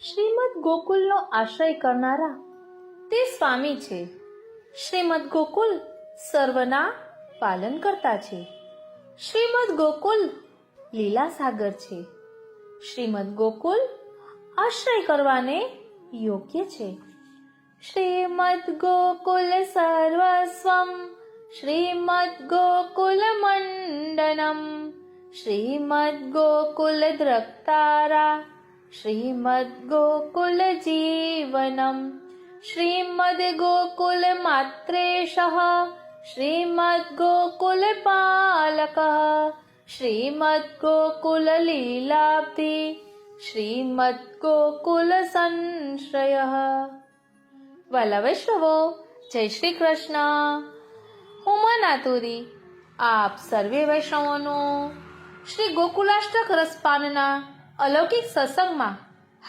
શ્રીમદ ગોકુલનો આશ્રય કરનારા તે સ્વામી છે. શ્રીમદ ગોકુલ સર્વના પાલન કરતા છે. શ્રીમદ ગોકુલ લીલા સાગર છે. શ્રીમદ ગોકુલ આશ્રય કરવાને યોગ્ય છે. શ્રીમદ ગોકુલ સર્વસ્વમ શ્રીમદ ગોકુલ મંડનમ શ્રીમદ ગોકુલ દ્રક્તારા શ્રીમદ ગોકુલ જીવનમ શ્રીમદ ગોકુલ માત્રેશઃ શ્રીમદ ગોકુલ પાલકઃ શ્રીમદ ગોકુલ લીલાબ્ધિ શ્રીમદ ગોકુલ સંશ્રયઃ. વાલા વૈષ્ણવો, જય શ્રી કૃષ્ણ. હું મનાતુરી આપ સર્વે વૈષ્ણવોનું શ્રી ગોકુલાષ્ટક રસપાનના અલૌકિક સત્સંગમાં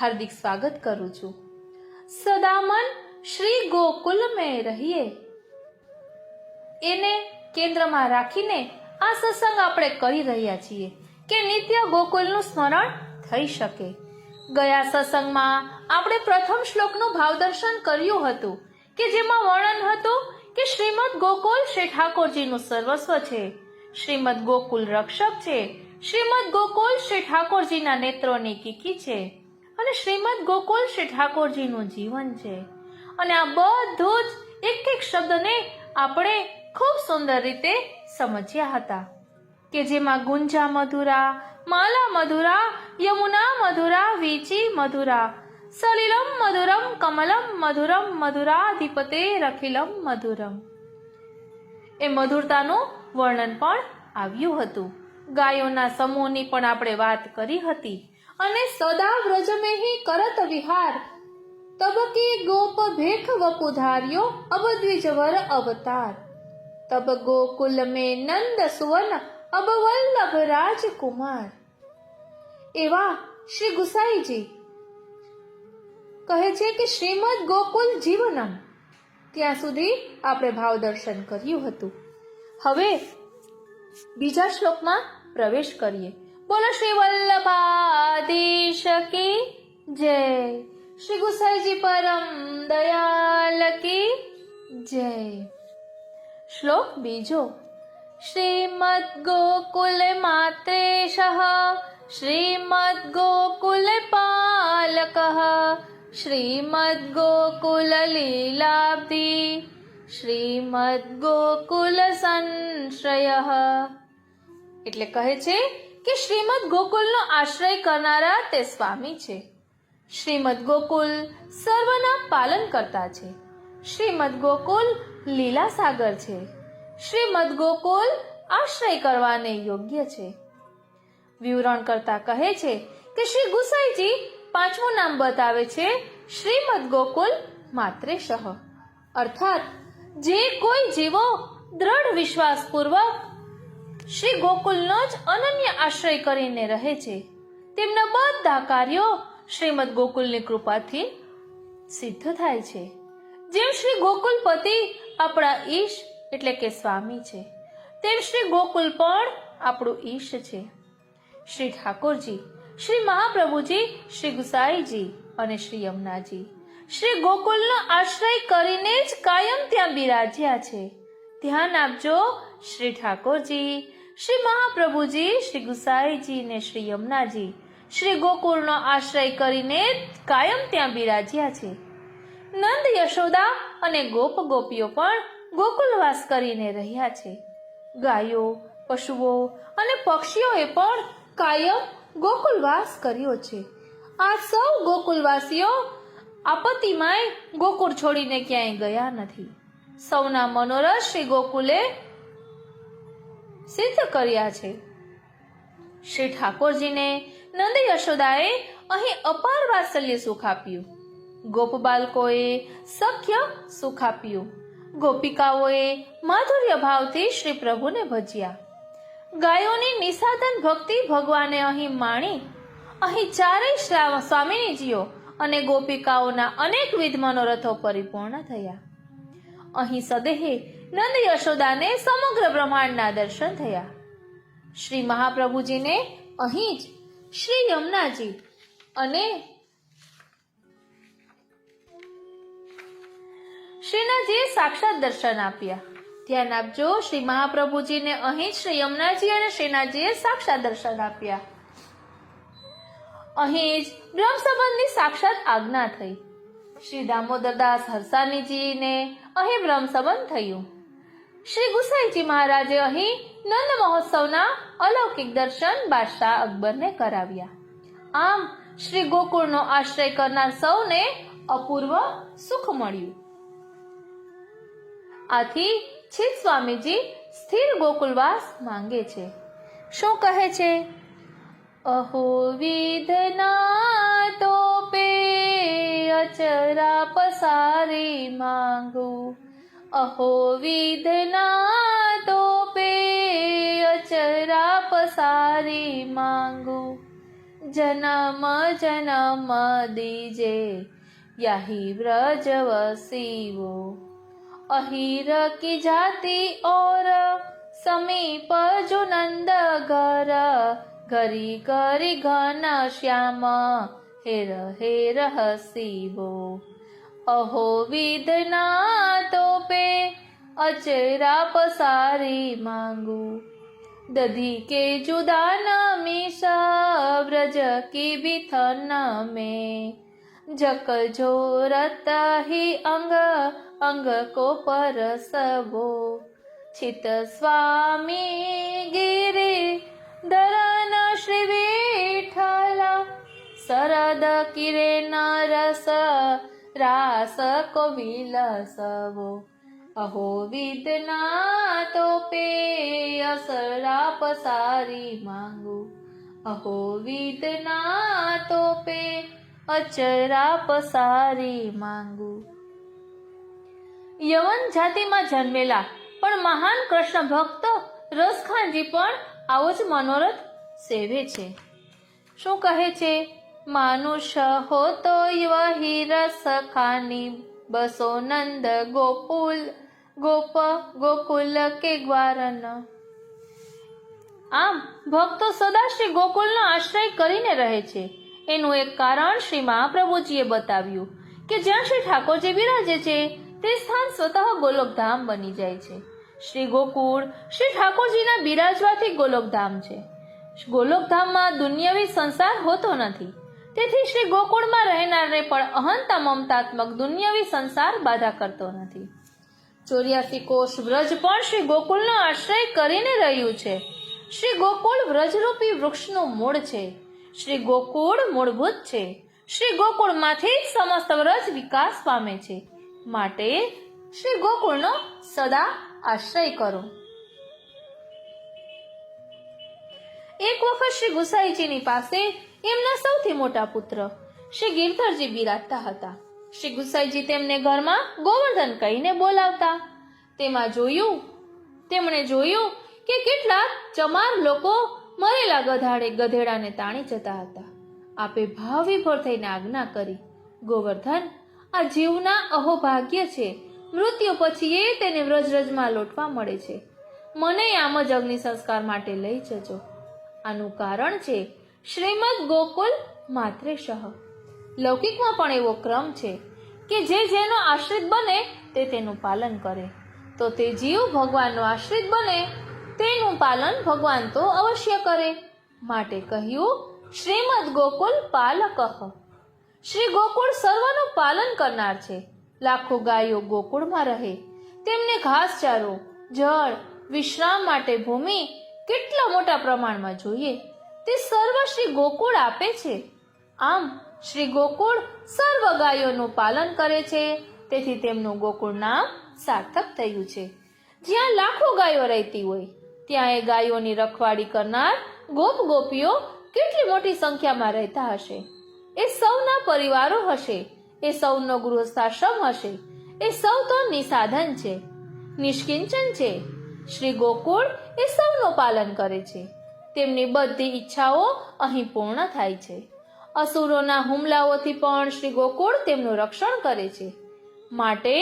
હાર્દિક સ્વાગત કરું છું. સદામન શ્રી ગોકુલ મેં રહીએ એને કેન્દ્રમાં રાખીને આ સત્સંગ આપણે કરી રહ્યા છીએ કે નિત્ય ગોકુલનું સ્મરણ થઈ શકે. ગયા સત્સંગમાં આપણે પ્રથમ શ્લોકનું ભાવદર્શન કર્યું હતું કે જેમાં વર્ણન હતું કે શ્રીમદ ગોકુલ શ્રી ઠાકોરજીનું સર્વસ્વ છે. શ્રીમદ ગોકુલ રક્ષક છે. શ્રીમદ ગોકુલ શ્રી ઠાકોરજીના નેત્રોની કીકી છે અને શ્રીમદ ગોકુલ શ્રી ઠાકોરજીનું જીવન છે. અને આ બધું જ એક એક શબ્દને આપણે ખૂબ સુંદર રીતે સમજ્યા હતા કે જેમાં ગુંજા મધુરા, માલા મધુરા, યમુના મધુરા, વીચી મધુરા, સલિલમ મધુરમ, કમલમ મધુરમ, મધુરાધિપતે રખિલમ મધુરમ. એ મધુરતાનું વર્ણન પણ આવ્યું હતું. ગાયોના સમૂહની પણ આપણે વાત કરી હતી. અને સદા વ્રજમેહી કરત વિહાર તબકે ગોપ ભેખ વપુધાર્યો અબદ્વિજવર અવતાર તબ ગોકુલ મેં નંદ સુવન અબ વલ્લભ રાજકુમાર. એવા શ્રી ગુસાઈજી કહે છે કે શ્રીમદ ગોકુલ જીવનમ. ત્યાં સુધી આપણે ભાવ દર્શન કર્યું હતું. હવે બીજા શ્લોકમાં પ્રવેશ કરીએ. બોલો શ્રી વલ્લભાધીશ કી જય. શ્રી ગુસાઈજી પરમ દયાલ કી જય. શ્લોક બીજો. શ્રીમદ ગોકુલ માત્રેશઃ શ્રીમદ ગોકુલ પાલકઃ શ્રીમદ ગોકુલ લીલાબ્ધિ શ્રીમદ ગોકુલ સંશ્રયઃ. એટલે કહે છે કે શ્રીમદ ગોકુલનો આશ્રય કરનારા તે સ્વામી છે. શ્રીમદ ગોકુલ સર્વના પાલન કરતા છે. શ્રીમદ ગોકુલ લીલા સાગર છે. શ્રીમદ ગોકુલ આશ્રય કરવાને યોગ્ય છે. વિવરણ કરતા કહે છે કે શ્રી ગુસાઈજી પાંચમું નામ બતાવે છે શ્રીમદ ગોકુલ માત્રેશઃ. અર્થાત જે કોઈ જીવો દ્રઢ વિશ્વાસપૂર્વક શ્રી ગોકુલનો જ અનન્ય આશ્રય કરીને રહે છે તેમના બધા કાર્યો શ્રીમદ ગોકુલની કૃપાથી સિદ્ધ થાય છે. જેમ શ્રી ગોકુલપતિ આપણા ઈશ એટલે કે સ્વામી છે તેમ શ્રી ગોકુલ પણ આપણું ઈશ છે. શ્રી ઠાકોરજી, શ્રી મહાપ્રભુજી, શ્રી ગુસાઈજી અને શ્રી યમુનાજી શ્રી ગોકુલનો આશ્રય કરીને જ કાયમ ત્યાં બિરાજ્યા છે. ધ્યાન આપજો, શ્રી ઠાકોરજી, શ્રી મહાપ્રભુજી, શ્રી ગુસાઈજી ને શ્રી યમુનાજી શ્રી ગોકુળનો આશ્રય કરીને કાયમ ત્યાં બિરાજ્યા છે. નંદ, યશોદા અને ગોપ ગોપીઓ પણ ગોકુલવાસ કરીને રહ્યા છે. ગાયો, પશુઓ અને પક્ષીઓએ પણ કાયમ ગોકુલવાસ કર્યો છે. આ સૌ ગોકુલવાસીઓ આપત્તિમાંય ગોકુળ છોડીને ક્યાંય ગયા નથી. સૌના મનોરથ શ્રી ગોકુલે સિદ્ધ કર્યા છે. શ્રી ઠાકોરજીને નંદ યશોદાએ અહીં અપાર વાત્સલ્ય સુખ આપ્યું. ગોપ બાળકોએ સખ્ય સુખ આપ્યું. ગોપિકાઓએ માધુર્ય ભાવથી શ્રી પ્રભુને ભજ્યા. ગાયોની નિસાધન ભક્તિ ભગવાને અહીં માણી. અહીં ચારેય સ્વામિનીજીઓ અને ગોપિકાઓના અનેકવિધ મનોરથો પરિપૂર્ણ થયા. અહીં સદેહે નંદ યશોદાને સમગ્ર બ્રહ્માંડના દર્શન થયા. શ્રી મહાપ્રભુજીને અહીં જ શ્રી યમુનાજી અને શ્રીનાથજીએ સાક્ષાત દર્શન આપ્યા. ધ્યાન આપજો, શ્રી મહાપ્રભુજીને અહીં શ્રી યમુનાજી અને શ્રીનાથજીએ સાક્ષાત દર્શન આપ્યા. અહીં જ બ્રહ્મ સંબંધની સાક્ષાત આજ્ઞા થઈ. શ્રી દામોદરદાસ હરસાનીજીને અહીં બ્રહ્મ સંબંધ થયું. શ્રી ગુસાઈજી મહારાજે અહીં નંદ મહોત્સવના અલૌકિક દર્શન બાદશાહ અકબરને કરાવ્યા. આમ શ્રી ગોકુળનો આશ્રય કરનાર સૌને અપૂર્વ સુખ મળ્યું. આથી છીત સ્વામીજી સ્થિર ગોકુળવાસ માંગે છે. શું કહે છે? અહો વિધના તો પે અચરા પસારી માંગુ, અહો વિધના તો પે અચરા પસારી માંગુ, જનમ જનમ દીજે યહી વ્રજ વસીવો, અહીર કી જાતિ और समीप जो नंद घर, घरी घरी घन श्याम हेर हेर हसीबो, अहो विधना तो पे अचरा पसारी मांगू, दधी के जुदा न मीशा व्रज की बिथन में, जक जोरत ही अंग अंग को परसबो, छित स्वामी गिरी धरन श्री विठ्ठल, शरद किरण रस रास को विलसबो, अहो विधना तो पे असरा पसारी मांगू, अहो विधना तो पे अचरा पसारी मांगू. યવન જાતિમાં જન્મેલા પણ મહાન કૃષ્ણ ભક્ત રસખાનજી પણ આવો જ મનોરથ સેવે છે. શું કહે છે? માનુષ હો તો વહી રસ ખાની, બસો નંદ ગોકુલ ગોપ ગોકુલ કે ગ્વારન. આમ ભક્તો સદા શ્રી ગોકુલનો આશ્રય કરીને રહે છે. એનું એક કારણ શ્રી મહાપ્રભુજીએ બતાવ્યું કે જ્યાં શ્રી ઠાકોરજી બિરાજે છે તે સ્થાન સ્વતઃ ગોલોકધામ બની જાય છે. શ્રી ગોકુળ શ્રી ઠાકોરજીના બિરાજવાથી ગોલોકધામ છે. ગોલોકધામમાં દુન્યવી સંસાર હોતો નથી. તેથી શ્રી ગોકુળમાં રહેનારને પણ અહંતા મમતાત્મક દુન્યવી સંસાર બાધા કરતો નથી. 84 કોષ વ્રજ પણ શ્રી ગોકુળનો આશ્રય કરીને રહ્યું છે. શ્રી ગોકુળ વ્રજરૂપી વૃક્ષનું મૂળ છે. શ્રી ગોકુળ મૂળભૂત છે. શ્રી ગોકુળમાંથી જ સમસ્ત વ્રજ વિકાસ પામે છે. માટે શ્રી ગોકુળનો સદા આશ્રય કરો. એક વખત શ્રી ગુસાઈજીની પાસે એમના સૌથી મોટા પુત્ર શ્રી ગિરધરજી બિરાજતા હતા. શ્રી ગુસાઈજી તેમને ઘરમાં ગોવર્ધન કહીને બોલાવતા. તેમણે જોયું કે કેટલાક ચમાર લોકો મરેલા ગધેડાને તાણી જતા હતા. આપે ભાવ વિભોર થઈને આજ્ઞા કરી, ગોવર્ધન, આ જીવના અહોભાગ્ય છે. મૃત્યુ પછી એ તેને વ્રજરજમાં લોટવા મળે છે. મને આમ જ અગ્નિ સંસ્કાર માટે લઈ જજો. આનું કારણ છે શ્રીમદ ગોકુલ માત્રેશઃ. લૌકિકમાં પણ એવો ક્રમ છે કે જેનો આશ્રિત બને તે તેનું પાલન કરે, તો તે જીવ ભગવાનનો આશ્રિત બને તેનું પાલન ભગવાન તો અવશ્ય કરે. માટે કહ્યું શ્રીમદ ગોકુલ પાલકઃ. શ્રી ગોકુળ સર્વનું પાલન કરનાર છે. લાખો ગાયો ગોકુળમાં રહે, તેમને ઘાસચારો, જળ, વિશ્રામ માટે ભૂમિ કેટલા મોટા પ્રમાણમાં જોઈએ તે સર્વ શ્રી ગોકુળ આપે છે. આમ શ્રી ગોકુળ સર્વ ગાયોનું પાલન કરે છે. તેથી તેમનું ગોકુળ નામ સાર્થક થયું છે. જ્યાં લાખો ગાયો રહેતી હોય ત્યાં એ ગાયોની રખવાડી કરનાર ગોપ ગોપીઓ કેટલી મોટી સંખ્યામાં રહેતા હશે. એ સૌના પરિવારો હશે. એ સૌનો ગૃહસ્થાશ્રમ હશે. એ સૌ તો નિસાધન છે, નિષ્કિંચન છે. શ્રી ગોકુળ એ સૌનું પાલન કરે છે. તેમની બધી ઈચ્છાઓ અહીં પૂર્ણ થાય છે. અસુરોના હુમલાઓથી પણ શ્રી ગોકુળ તેમનું રક્ષણ કરે છે. માટે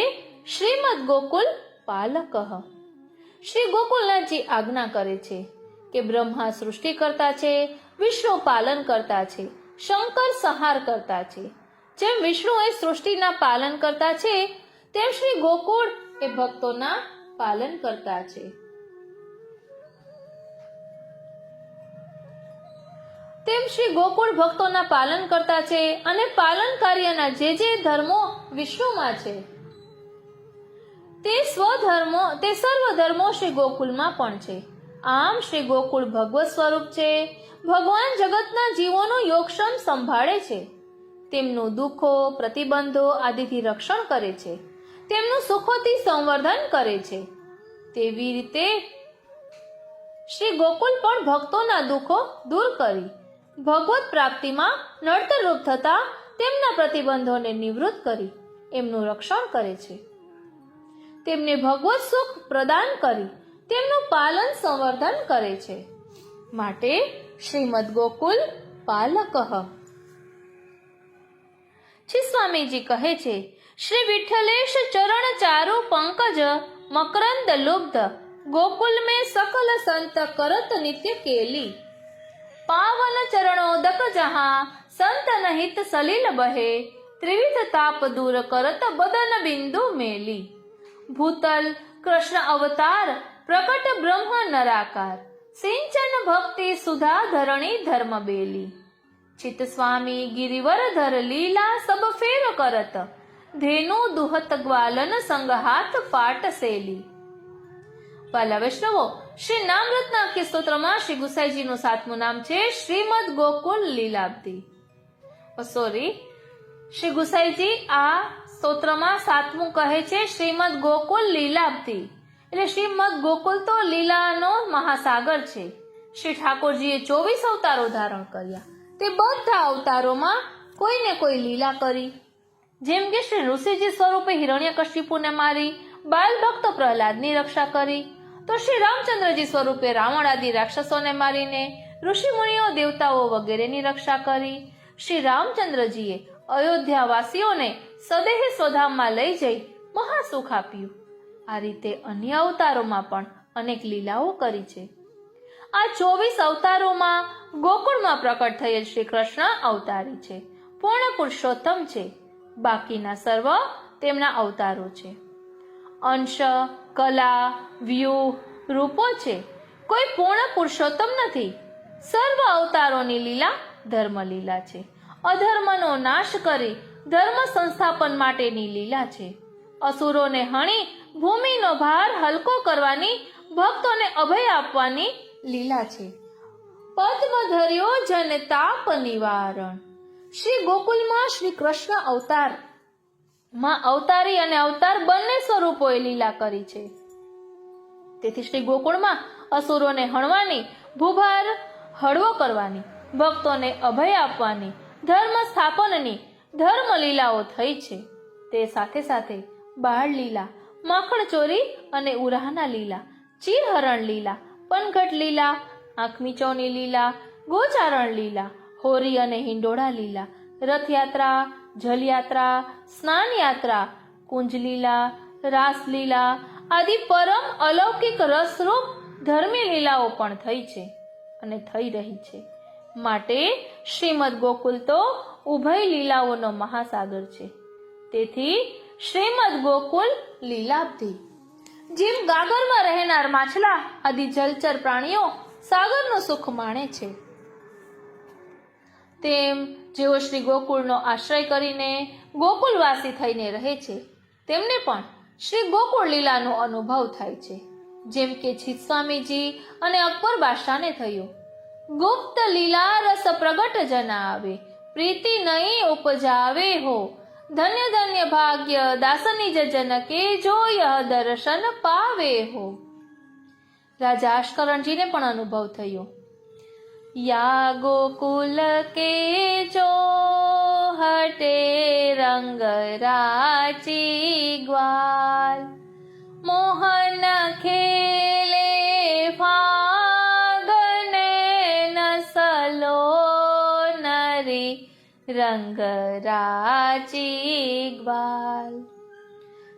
શ્રીમદ ગોકુલ પાલકઃ. શ્રી ગોકુલનાથજી આજ્ઞા કરે છે કે બ્રહ્મા સૃષ્ટિ કરતા છે, વિષ્ણુ પાલન કરતા છે, શંકર સંહાર કરતા છે. જેમ વિષ્ણુ એ સૃષ્ટિના પાલન કરતા છે તેમ શ્રી ગોકુળ એ ભક્તોના પાલન કરતા છે. અને પાલન કાર્યના જે ધર્મો વિશ્વમાં છે તે સર્વ ધર્મો શ્રી ગોકુળમાં પણ છે. આમ શ્રી ગોકુળ ભગવત સ્વરૂપ છે. ભગવાન જગતના જીવોનું યોગક્ષમ સંભાળે છે. તેમનું દુઃખો પ્રતિબંધો આદિથી રક્ષણ કરે છે. તેમનું સુખોથી સંવર્ધન કરે છે. તેવી રીતે શ્રી ગોકુળ પણ ભક્તોના દુઃખો દૂર કરી ભગવત પ્રાપ્તિમાં નડતરરૂપ થતા તેમના પ્રતિબંધોને નિવૃત્ત કરી એમનું રક્ષણ કરે છે. તેમને ભગવત સુખ પ્રદાન કરી તેમનું પાલન સંવર્ધન કરે છે. માટે શ્રીમદ ગોકુલ પાલક. શ્રી સ્વામીજી કહે છે, શ્રી વિઠ્ઠલેશ ચરણ ચારુ પંકજ મકરંદ લુબ્ધ ગોકુલ में सकल संत करत नित्य केली पावन चरणोदक जहाँ संत नहित सलिल बहे त्रिविध ताप दूर करत बदन बिंदु मेली भूतल कृष्ण अवतार प्रकट ब्रह्म नराकार सिंचन भक्ति सुधा धरणी धर्म बेली चित स्वामी गिरिवर धर लीला सब फेर करत धेनु दुहत ग्वालन संग हाथ पाट सेली. વાલા વૈષ્ણવો, શ્રી નામરત્નાખ્ય સ્તોત્રમાં શ્રી ગુસાઈજીનું 7મું નામ છે શ્રીમદ ગોકુલ લીલાબ્ધી. શ્રી ગુસાઈજી આ સ્તોત્રમાં 7મું કહે છે શ્રીમદ ગોકુલ લીલાબ્ધી. એટલે શ્રીમદ ગોકુલ તો લીલાનો મહાસાગર છે. શ્રી ઠાકોરજીએ 24 અવતારો ધારણ કર્યા. તે બધા અવતારોમાં કોઈને કોઈ લીલા કરી. જેમ કે શ્રી ઋષિજી સ્વરૂપે હિરણ્યકશિપુને મારી બાલ ભક્ત પ્રહલાદની રક્ષા કરી, તો શ્રી રામચંદ્રજી સ્વરૂપે રાવણ આદિ રાક્ષસોને મારીને ઋષિ મુનિઓ દેવતાઓ વગેરેની રક્ષા કરી. શ્રી રામચંદ્રજીએ અયોધ્યાવાસીઓને સદેહ સ્વધામમાં લઈ જઈ મહાસુખ આપ્યું. આ રીતે અન્ય અવતારોમાં પણ અનેક લીલાઓ કરી છે. આ 24 અવતારોમાં ગોકુળમાં પ્રકટ થયેલ શ્રી કૃષ્ણ અવતારી છે, પૂર્ણ પુરુષોત્તમ છે. બાકીના સર્વ તેમના અવતારો છે. અંશ, કલા, વ્યૂહ, રૂપો છે. કોઈ પૂર્ણ પુરુષોત્તમ નથી. સર્વ અવતારોની લીલા ધર્મ લીલા છે. અધર્મનો નાશ કરી ધર્મ સંસ્થાપન માટેની લીલા છે. અસુરોને હણી ભૂમિનો ભાર હલકો કરવાની, ભક્તોને અભય આપવાની લીલા છે. પદ્મ ધર્યો જન તાપ નિવારણ. શ્રી ગોકુલમાં શ્રી કૃષ્ણ અવતાર માં અવતારી અને અવતાર બંને સ્વરૂપોએ લીલા કરી છે. તેથી શ્રી ગોકુળમાં અસુરોને હણવાની, ભૂભાર હળવો કરવાની, ભક્તોને અભય આપવાની, ધર્મ સ્થાપનની ધર્મ લીલાઓ થઈ છે. તે સાથે સાથે બાળ લીલા, માખણ ચોરી અને ઉરાહના લીલા, ચીરહરણ લીલા, પનઘટ લીલા, આંખ મીચોની લીલા, ગોચારણ લીલા, હોરી અને હિંડોળા લીલા, રથયાત્રા, જલયાત્રા, સ્નાન યાત્રા, કુંજ લીલા, રાસ લીલા આદિ પરમ અલૌકિક રસરૂપ ધર્મી લીલાઓ પણ થઈ છે અને થઈ રહી છે. માટે શ્રીમદ ગોકુલ તો ઉભય લીલાઓનો મહાસાગર છે. તેથી શ્રીમદ ગોકુલ લીલાબ્ધી. જેમ ગાગરમાં રહેનાર માછલા આદિ જલચર પ્રાણીઓ સાગરનું સુખ માણે છે, તેમ જેઓ શ્રી ગોકુળનો આશ્રય કરીને ગોકુળવાસી થઈને રહે છે, તેમને પણ શ્રી ગોકુળ લીલાનો અનુભવ થાય છે. જેમ કે છીત સ્વામીજી અને અકબર બાદશાહને થયું. ગુપ્ત લીલા રસ પ્રગટ જના આવે, પ્રીતિ નહીં ઉપજાવે હો, ધન્ય ધન્ય ભાગ્ય દાસની જન કે જો યહ દર્શન પાવે હો. રાજા અશ્કરણજીને પણ અનુભવ થયો. યા ગોકુલ કે જો હટે રંગ રાચી ગ્વાલ, મોહન ખેલે ફાગને નસલો નરી રંગ રાચી ગ્વાલ.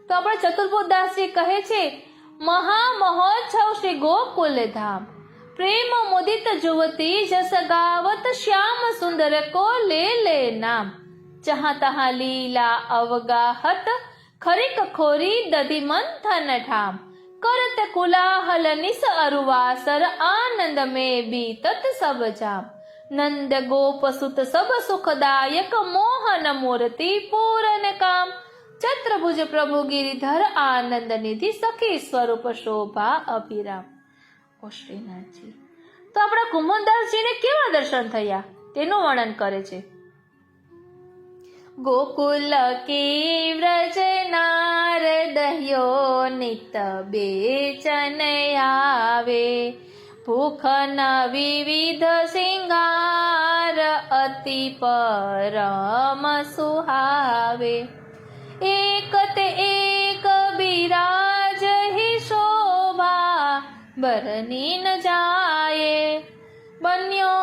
તો આપણે ચતુર્બોધદાસજી કહે છે, મહામહોત્સવ શ્રી ગોકુલ ધામ, પ્રેમ મુદિત जुवती जस गावत श्याम सुंदर को ले ले नाम, जहाँ तहाँ लीला अवगाहत ખરી કખોરી દધી મંથન ઠામ કરત કુલાહલ નિસ અરુવાસર આનંદ में बीतत सब जाम नंद गोप सुत सब सुखदायक मोहन मूर्ति पूरन काम चत्रभुज प्रभु गिरिधर आनंद निधि सखी स्वरूप शोभा अभिराम। શ્રીનાથજી તો આપણા કુમુદાસજીને કેવા દર્શન થયા તેનું વર્ણન કરે છે। ગોકુલ કી વ્રજ નારદયો નિત બેચન આવે ભૂખ ન વિવિધ સિંગાર અતિ પરમ સુહાવે એક તે એક બિરાજ હિ શોભા બરની ન જાયે બન્યો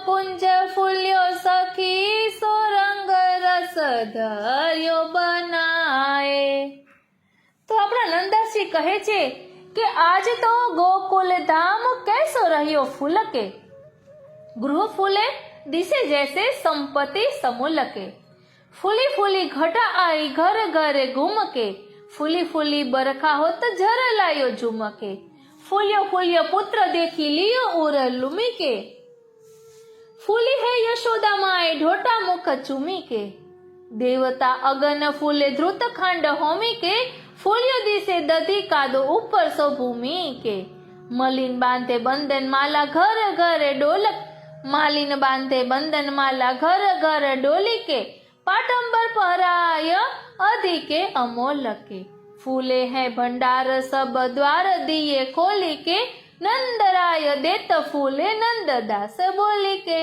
પુંજ ફૂલ્યો સખી સોરંગ રસ ધર્યો બનાએ। તો આપણા નંદાસજી કહે છે કે આજ તો ગોકુલ ધામ कैसो रहियो फूलके गृह फूले दिसे जैसे संपत्ति समूलके फूली फूली घटा आई घर घरे घूमके फूली फूली बरखा होत झर लायो झुमके फूल्यो फूल्यो पुत्र देखी लियो उर लुमी के फूली है यशोदा माए ढोटा मुख चूमी के देवता अगन फूले धृत खांड होमी के फूल्यो दिसे दधी कादो ऊपर सो भूमि के मलिन बांधे बंधन माला घर घर डोलक मालिन बांधे बंधन माला घर घर डोली के पाटंबर पराय अधिके अमोल के फूले हैं भंडार सब द्वार दिए खोली के नंदराय देत फूले नंददास बोली के।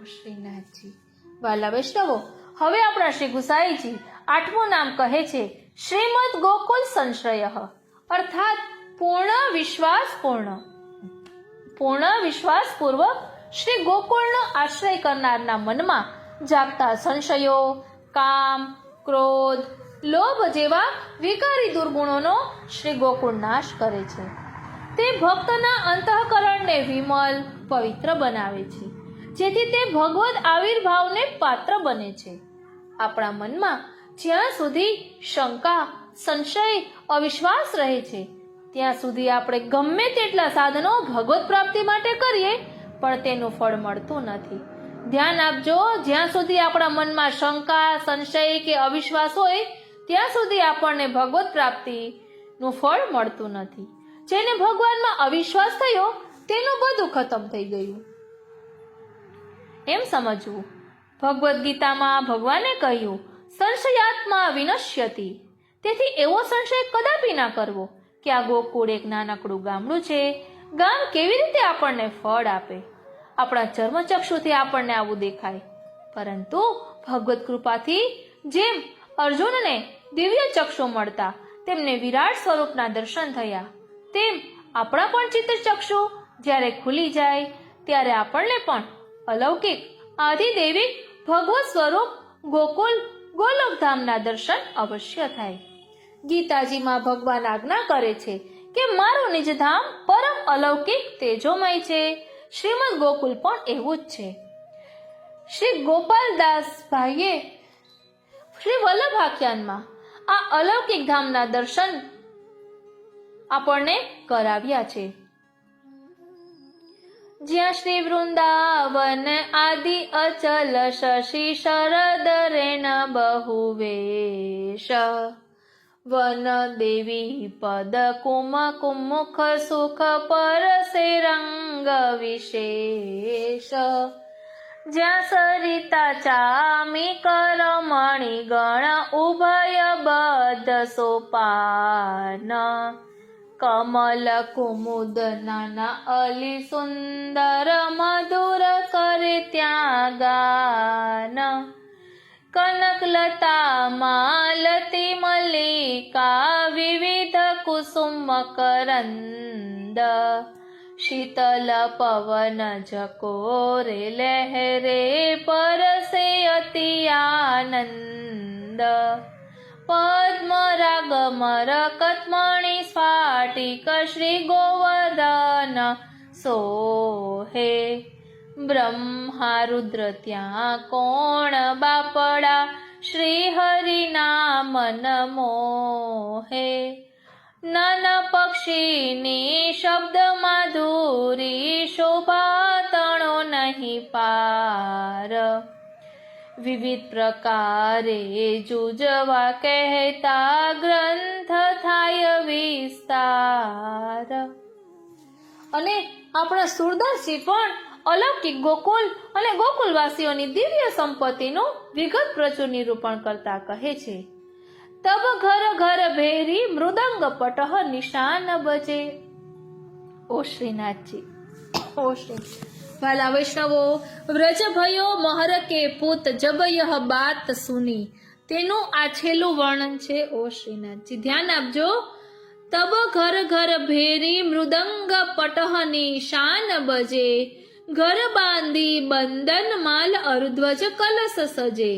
શ્રીનાથજી વાલા વૈષ્ણવો, હવે આપણા શ્રી ગુસાઈજી 8મું નામ કહે છે શ્રીમદ ગોકુલ સંશ્રય અર્થાત પૂર્ણ વિશ્વાસ પૂર્વક શ્રી ગોકુળનો આશ્રય કરનારના મનમાં જાગતા સંશયો, કામ, ક્રોધ, લોભ જેવા વિકારી દુર્ગુણોનો શ્રી ગોકુળ નાશ કરે છે। તે ભક્તના અંતઃકરણને વિમલ પવિત્ર બનાવે છે, જેથી તે ભગવદ આવિર્ભાવને પાત્ર બને છે। આપણા મનમાં જ્યાં સુધી શંકા, સંશય, અવિશ્વાસ રહે છે ત્યાં સુધી આપણે ગમે તેટલા સાધનો ભગવત પ્રાપ્તિ માટે કરીએ પણ તેનું ફળ મળતું નથી। ધ્યાન આપજો, જ્યાં સુધી આપણા મનમાં શંકા, સંશય કે અવિશ્વાસ હોય ત્યાં સુધી આપણને ભગવત પ્રાપ્તિનું ફળ મળતું નથી। જેને ભગવાનમાં અવિશ્વાસ થયો તેનું બધું ખતમ થઈ ગયું એમ સમજવું। ભગવદ્ ગીતામાં ભગવાને કહ્યું સંશયાત્મા વિનશ્યતિ, તેથી એવો સંશય કદાપી ના કરવો કે આ ગોકુળ એક નાનકડું ગામડું છે, ગામ કેવી રીતે આપણને ફળ આપે। આપણા ચર્મચક્ષુથી આપણને આવું દેખાય, પરંતુ ભગવત કૃપાથી જેમ અર્જુનને દિવ્ય ચક્ષુ મળતા તેમને વિરાટ સ્વરૂપના દર્શન થયા, તેમ આપણા પણ ચિત્તચક્ષુ જ્યારે ખુલી જાય ત્યારે આપણને પણ અલૌકિક આદિદેવિક ભગવત સ્વરૂપ ગોકુલ ગોલોકધામના દર્શન અવશ્ય થાય। ગીતાજીમાં ભગવાન આજ્ઞા કરે છે કે મારું નિજધામ પરમ અલૌકિક તેજોમય છે। શ્રીમદ ગોકુલ પણ એવું જ છે। શ્રી ગોપાલદાસ ભાઈએ શ્રી વલ્લભ આખ્યાનમાં આ અલૌકિક ધામના દર્શન આપણને કરાવ્યા છે। જ્યાં શ્રી વૃંદાવન આદિ અચલ શશી શરદ રેણ બહુવેશ વન દેવી પદ કુમ કુમુખ સુખ પરસે રંગ વિશેષ જ્યાં સરિતા ચામી કરમણી ગણ ઉભય બદ્ધ સોપાન કમલ કુમુદ નાના અલી સુંદર મધુર કરે ત્યાં ગાન કનકલતા માલતી મલ્લિકા વિવિધ કુસુમ કરંદ શીતલ પવન જકોરે લહેરે પરસે અતિ આનંદ પદ્મ રાગ મરકતમણી સ્ફાટિક શ્રી ગોવર્ધન સોહે બ્રહ્મા રુદ્ર ત્યાં કોણ બાપડા શ્રી હરિના મન મોહે નાના પક્ષીની શબ્દ માધુરી શોભા તણો નહીં પાર વિવિધ પ્રકારે જુજવા કહેતા ગ્રંથ થાય વિસ્તાર. અને આપણા સુરદાસજી પણ અલૌકિક ગોકુલ અને ગોકુલવાસીઓની દિવ્ય સંપત્તિનું વિગત પ્રચુર નિરૂપણ કરતા કહે છે, તબ ઘર ઘર ભેરી મૃદંગ પટહ નિશાન બજે. ઓ શ્રીનાથજી, ઓ શ્રી વાલા વૈષ્ણવો, વ્રજ ભયો મહર કે પૂત જબ યહ બાત સુની, તેનું આ છેલ્લું વર્ણન છે. ઓ શ્રીનાથજી, ધ્યાન આપજો. તબ ઘર ઘર ભેરી મૃદંગ પટહ નિશાન બજે, ઘર બાંધી બંદન માલ અરુધ્વજ કલશ સજે,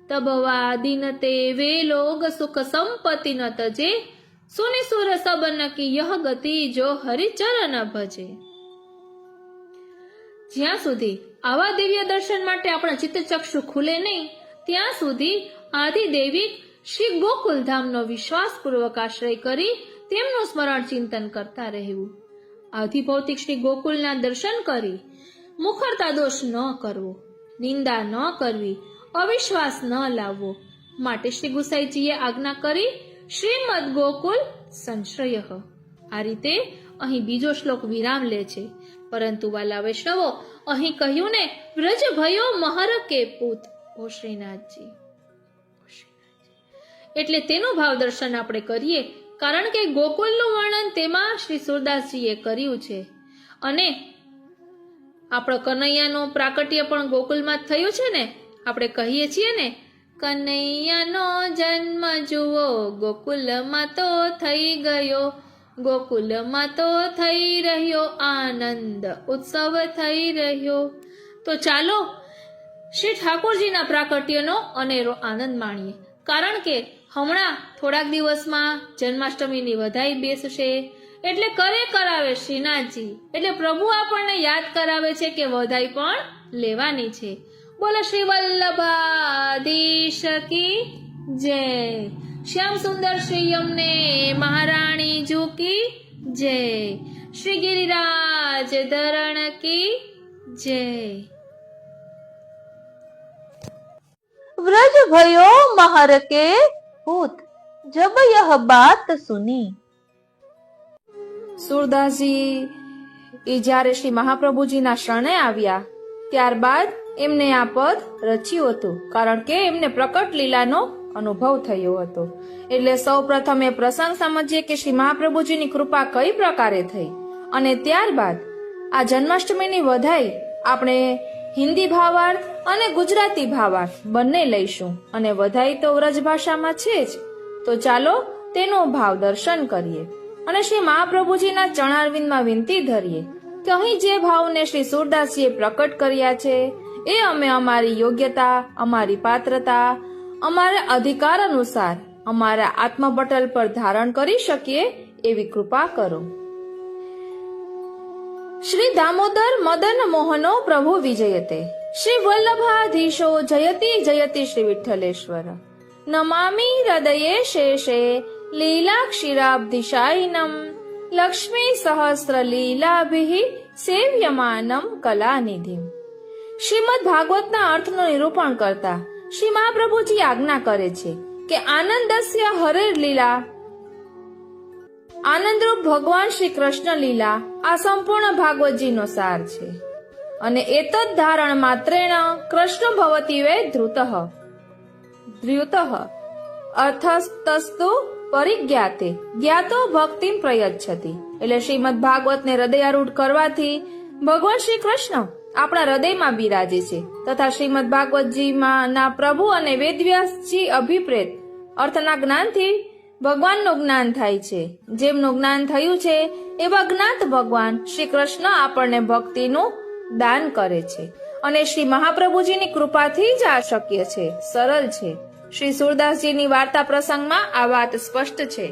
તબ વાદિન તે વે લોગ સુખ સંપત્તિ ન તજે, સુની સુર સબન કી યહ ગતિ જો હરિચરણ ભજે. જ્યાં સુધી આવા દિવ્ય દર્શન માટે આપણા ચિત્તચક્ષુ ખુલે નહીં, ત્યાં સુધી આદિદેવી શ્રી ગોકુલધામનો વિશ્વાસપૂર્વક આશ્રય કરી તેમનું સ્મરણ ચિંતન કરતા રહેવું. આધિભૌતિક શ્રી ગોકુલના દર્શન કરી મુખરતા દોષ ન કરવો, નિંદા ન કરવી, અવિશ્વાસ ન લાવવો માટે શ્રી ગુસાઈજીએ આજ્ઞા કરી શ્રીમદ ગોકુલ સંશ્રય. આ રીતે અહીં બીજો શ્લોક વિરામ લે છે. પરંતુ વાલા વૈષ્ણવો, અહીં કહ્યું ને, વ્રજ ભયો મહર કે પૂત. ઓ શ્રીનાથજી, એટલે તેનું ભાવ દર્શન આપણે કરીએ, કારણ કે ગોકુલનું વર્ણન તેમાં શ્રી સુરદાસજીએ કર્યું છે. અને આપણો કનૈયાનો પ્રાકટ્ય પણ ગોકુલમાં જ થયું છે ને. આપણે કહીએ છીએ ને, કનૈયાનો જન્મ જુઓ ગોકુલમાં તો થઈ ગયો, ગોકુલમાં તો થઈ રહ્યો આનંદ ઉત્સવ થઈ રહ્યો. તો ચાલો શ્રી ઠાકોરજીના પ્રાકટ્યનો અનેરો આનંદ માણીએ, કારણ કે હમણાં થોડાક દિવસમાં જન્માષ્ટમીની વધાઈ બેસશે. એટલે કરાવે શ્રીનાથજી, એટલે પ્રભુ આપણને યાદ કરાવે છે કે વધાઈ પણ લેવાની છે. બોલો શ્રી વલ્લભાધીશ કી જય. શ્યામ સુંદર શ્રી યમને મહારાણી જી કી જય. શ્રી ગિરિરાજ ધરણ કી જય. વ્રજ ભયો મહર કે પૂત જબ યહ બાત સુની. સુરદાસજી એ જ્યારે શ્રી મહાપ્રભુજીના શરણે આવ્યા ત્યારબાદ એમને આ પદ રચ્યું હતું, કારણ કે એમને પ્રકટ લીલાનો અનુભવ થયો હતો. એટલે સૌ પ્રથમ એ પ્રસંગ સમજીએ કે શ્રી મહાપ્રભુજીની કૃપા કઈ પ્રકારે થઈ, અને ત્યારબાદ આ જન્માષ્ટમીની વધાઈ આપણે હિન્દી ભાવાર્થ અને ગુજરાતી ભાવાર્થ બંને લઈશું. અને વધાઈ તો વ્રજ ભાષામાં છે જ, તો ચાલો તેનો ભાવ દર્શન કરીએ અને શ્રી મહાપ્રભુજીના ચરણારવિંદમાં વિનંતી ધરીએ કે અહીં જે ભાવને શ્રી સુરદાસજીએ પ્રકટ કર્યા છે એ અમે અમારી યોગ્યતા, અમારી પાત્રતા, અમારા અધિકાર અનુસાર અમારા આત્મપટલ પર ધારણ કરી શકીએ એવી કૃપા કરો. શ્રી દામોદર મદન મોહનો પ્રભુ વિજયતે, શ્રી વલ્લભાધીશો જયતિ જયતિ શ્રી વિઠ્ઠલેશ્વર. નમામી હૃદયે શેષે લીલા ક્ષીરાબ્ધિશાયિનમ, લક્ષ્મી સહસ્ર લીલાભિઃ સેવ્યમાનમ કલાનિધિમ. શ્રીમદ ભાગવતના અર્થનું નિરૂપણ કરતા શ્રી મહાપ્રભુજી આજ્ઞા કરે છે કે આનંદસ્ય હરેર લીલા, આનંદરૂપ ભગવાન શ્રી કૃષ્ણ લીલા આ સંપૂર્ણ ભાગવતજીનો સાર છે. અને એતદ ધારણ માત્રેણ કૃષ્ણ ભવતિ વે ધૃતઃ અર્થસ્તસ્તુ પરિજ્ઞાતે જ્ઞાતો ભક્તિમ પ્રયચ્છતિ. એટલે શ્રીમદ ભાગવતને હૃદયારૂઢ કરવાથી ભગવાન શ્રી કૃષ્ણ આપણા હૃદયમાં બિરાજે છે, તથા શ્રીમદ ભાગવતજીમાં ના પ્રભુ અને વેદવ્યાસજી અભિપ્રેત અર્થના જ્ઞાનથી ભગવાનનું જ્ઞાન થાય છે. જેમનું જ્ઞાન થયું છે એવા જ્ઞાત ભગવાન શ્રી કૃષ્ણ આપણને ભક્તિનું દાન કરે છે. અને શ્રી મહાપ્રભુજીની કૃપાથી જ આ શક્ય છે, સરળ છે. શ્રી સુરદાસજીની વાર્તા પ્રસંગમાં આ વાત સ્પષ્ટ છે.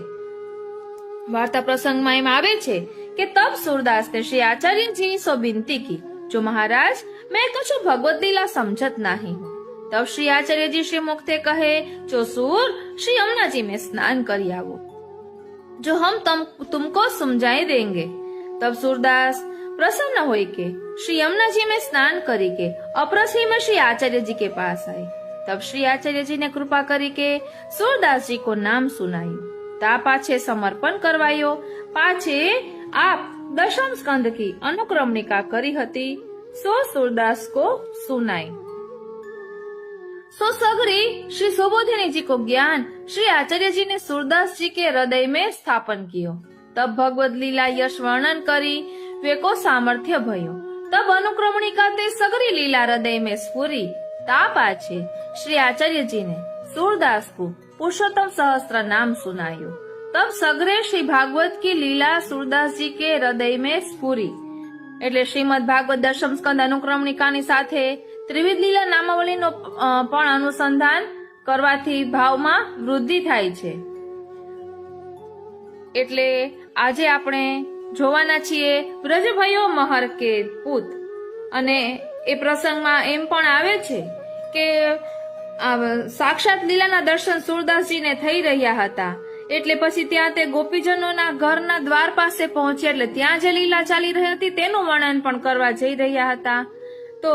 વાર્તા પ્રસંગમાં એમ આવે છે કે તબ सूरदास ने श्री आचार्य जी सो विनती की, जो महाराज मैं कुछ भगवत लीला समझत नहीं हूँ, तब श्री आचार्य जी श्री मुक्ते कहे, जो सूर, श्री यमुना जी में स्नान कर आवो, जो हम तुमको समझाई देंगे। तब सूरदास प्रसन्न हुई के श्री यमुना जी में स्नान करी के अप्रसी में श्री आचार्य जी के पास आए। तब श्री आचार्य जी ने कृपा करी के सूरदास जी को नाम सुनाયું, ता पाछे समर्पण करवायो। पाछे आप दशम स्कंद की अनुक्रमणिका करी हती, सो सूरदास को सुनाई। सो सगरी श्री सुबोधिनी जी को ज्ञान श्री आचार्य जी ने सूरदास जी के हृदय में स्थापन कियो। तब भगवत लीला यश वर्णन करी वे को सामर्थ्य भयो। तब अनुक्रमणिका ते सगरी लीला हृदय में स्फुरी। ता पाछे श्री आचार्य जी ने सूरदास को पुरुषोत्तम सहस्त्र नाम सुनायो। तब सगरे श्री भागवत की लीला सूरदास जी के हृदय में स्फुरी। એટલે શ્રીમદ ભાગવત દશમ સ્કંદ અનુક્રમણિકાની સાથે ત્રિવિધ લીલા નામાવલીનો પણ અનુસંધાન કરવાથી ભાવમાં વૃદ્ધિ થાય છે। એટલે આજે આપણે જોવાના છીએ વ્રજભાઈઓ મહર કે પૂત, અને એ પ્રસંગમાં એમ પણ આવે છે કે સાક્ષાત લીલાના દર્શન સૂરદાસજીને થઈ રહ્યા હતા, એટલે પછી ત્યાં તે ગોપીજનોના ઘરના દ્વાર પાસે પહોંચ્યા, એટલે ત્યાં જે લીલા ચાલી રહી હતી તેનું વર્ણન પણ કરવા જઈ રહ્યા હતા। તો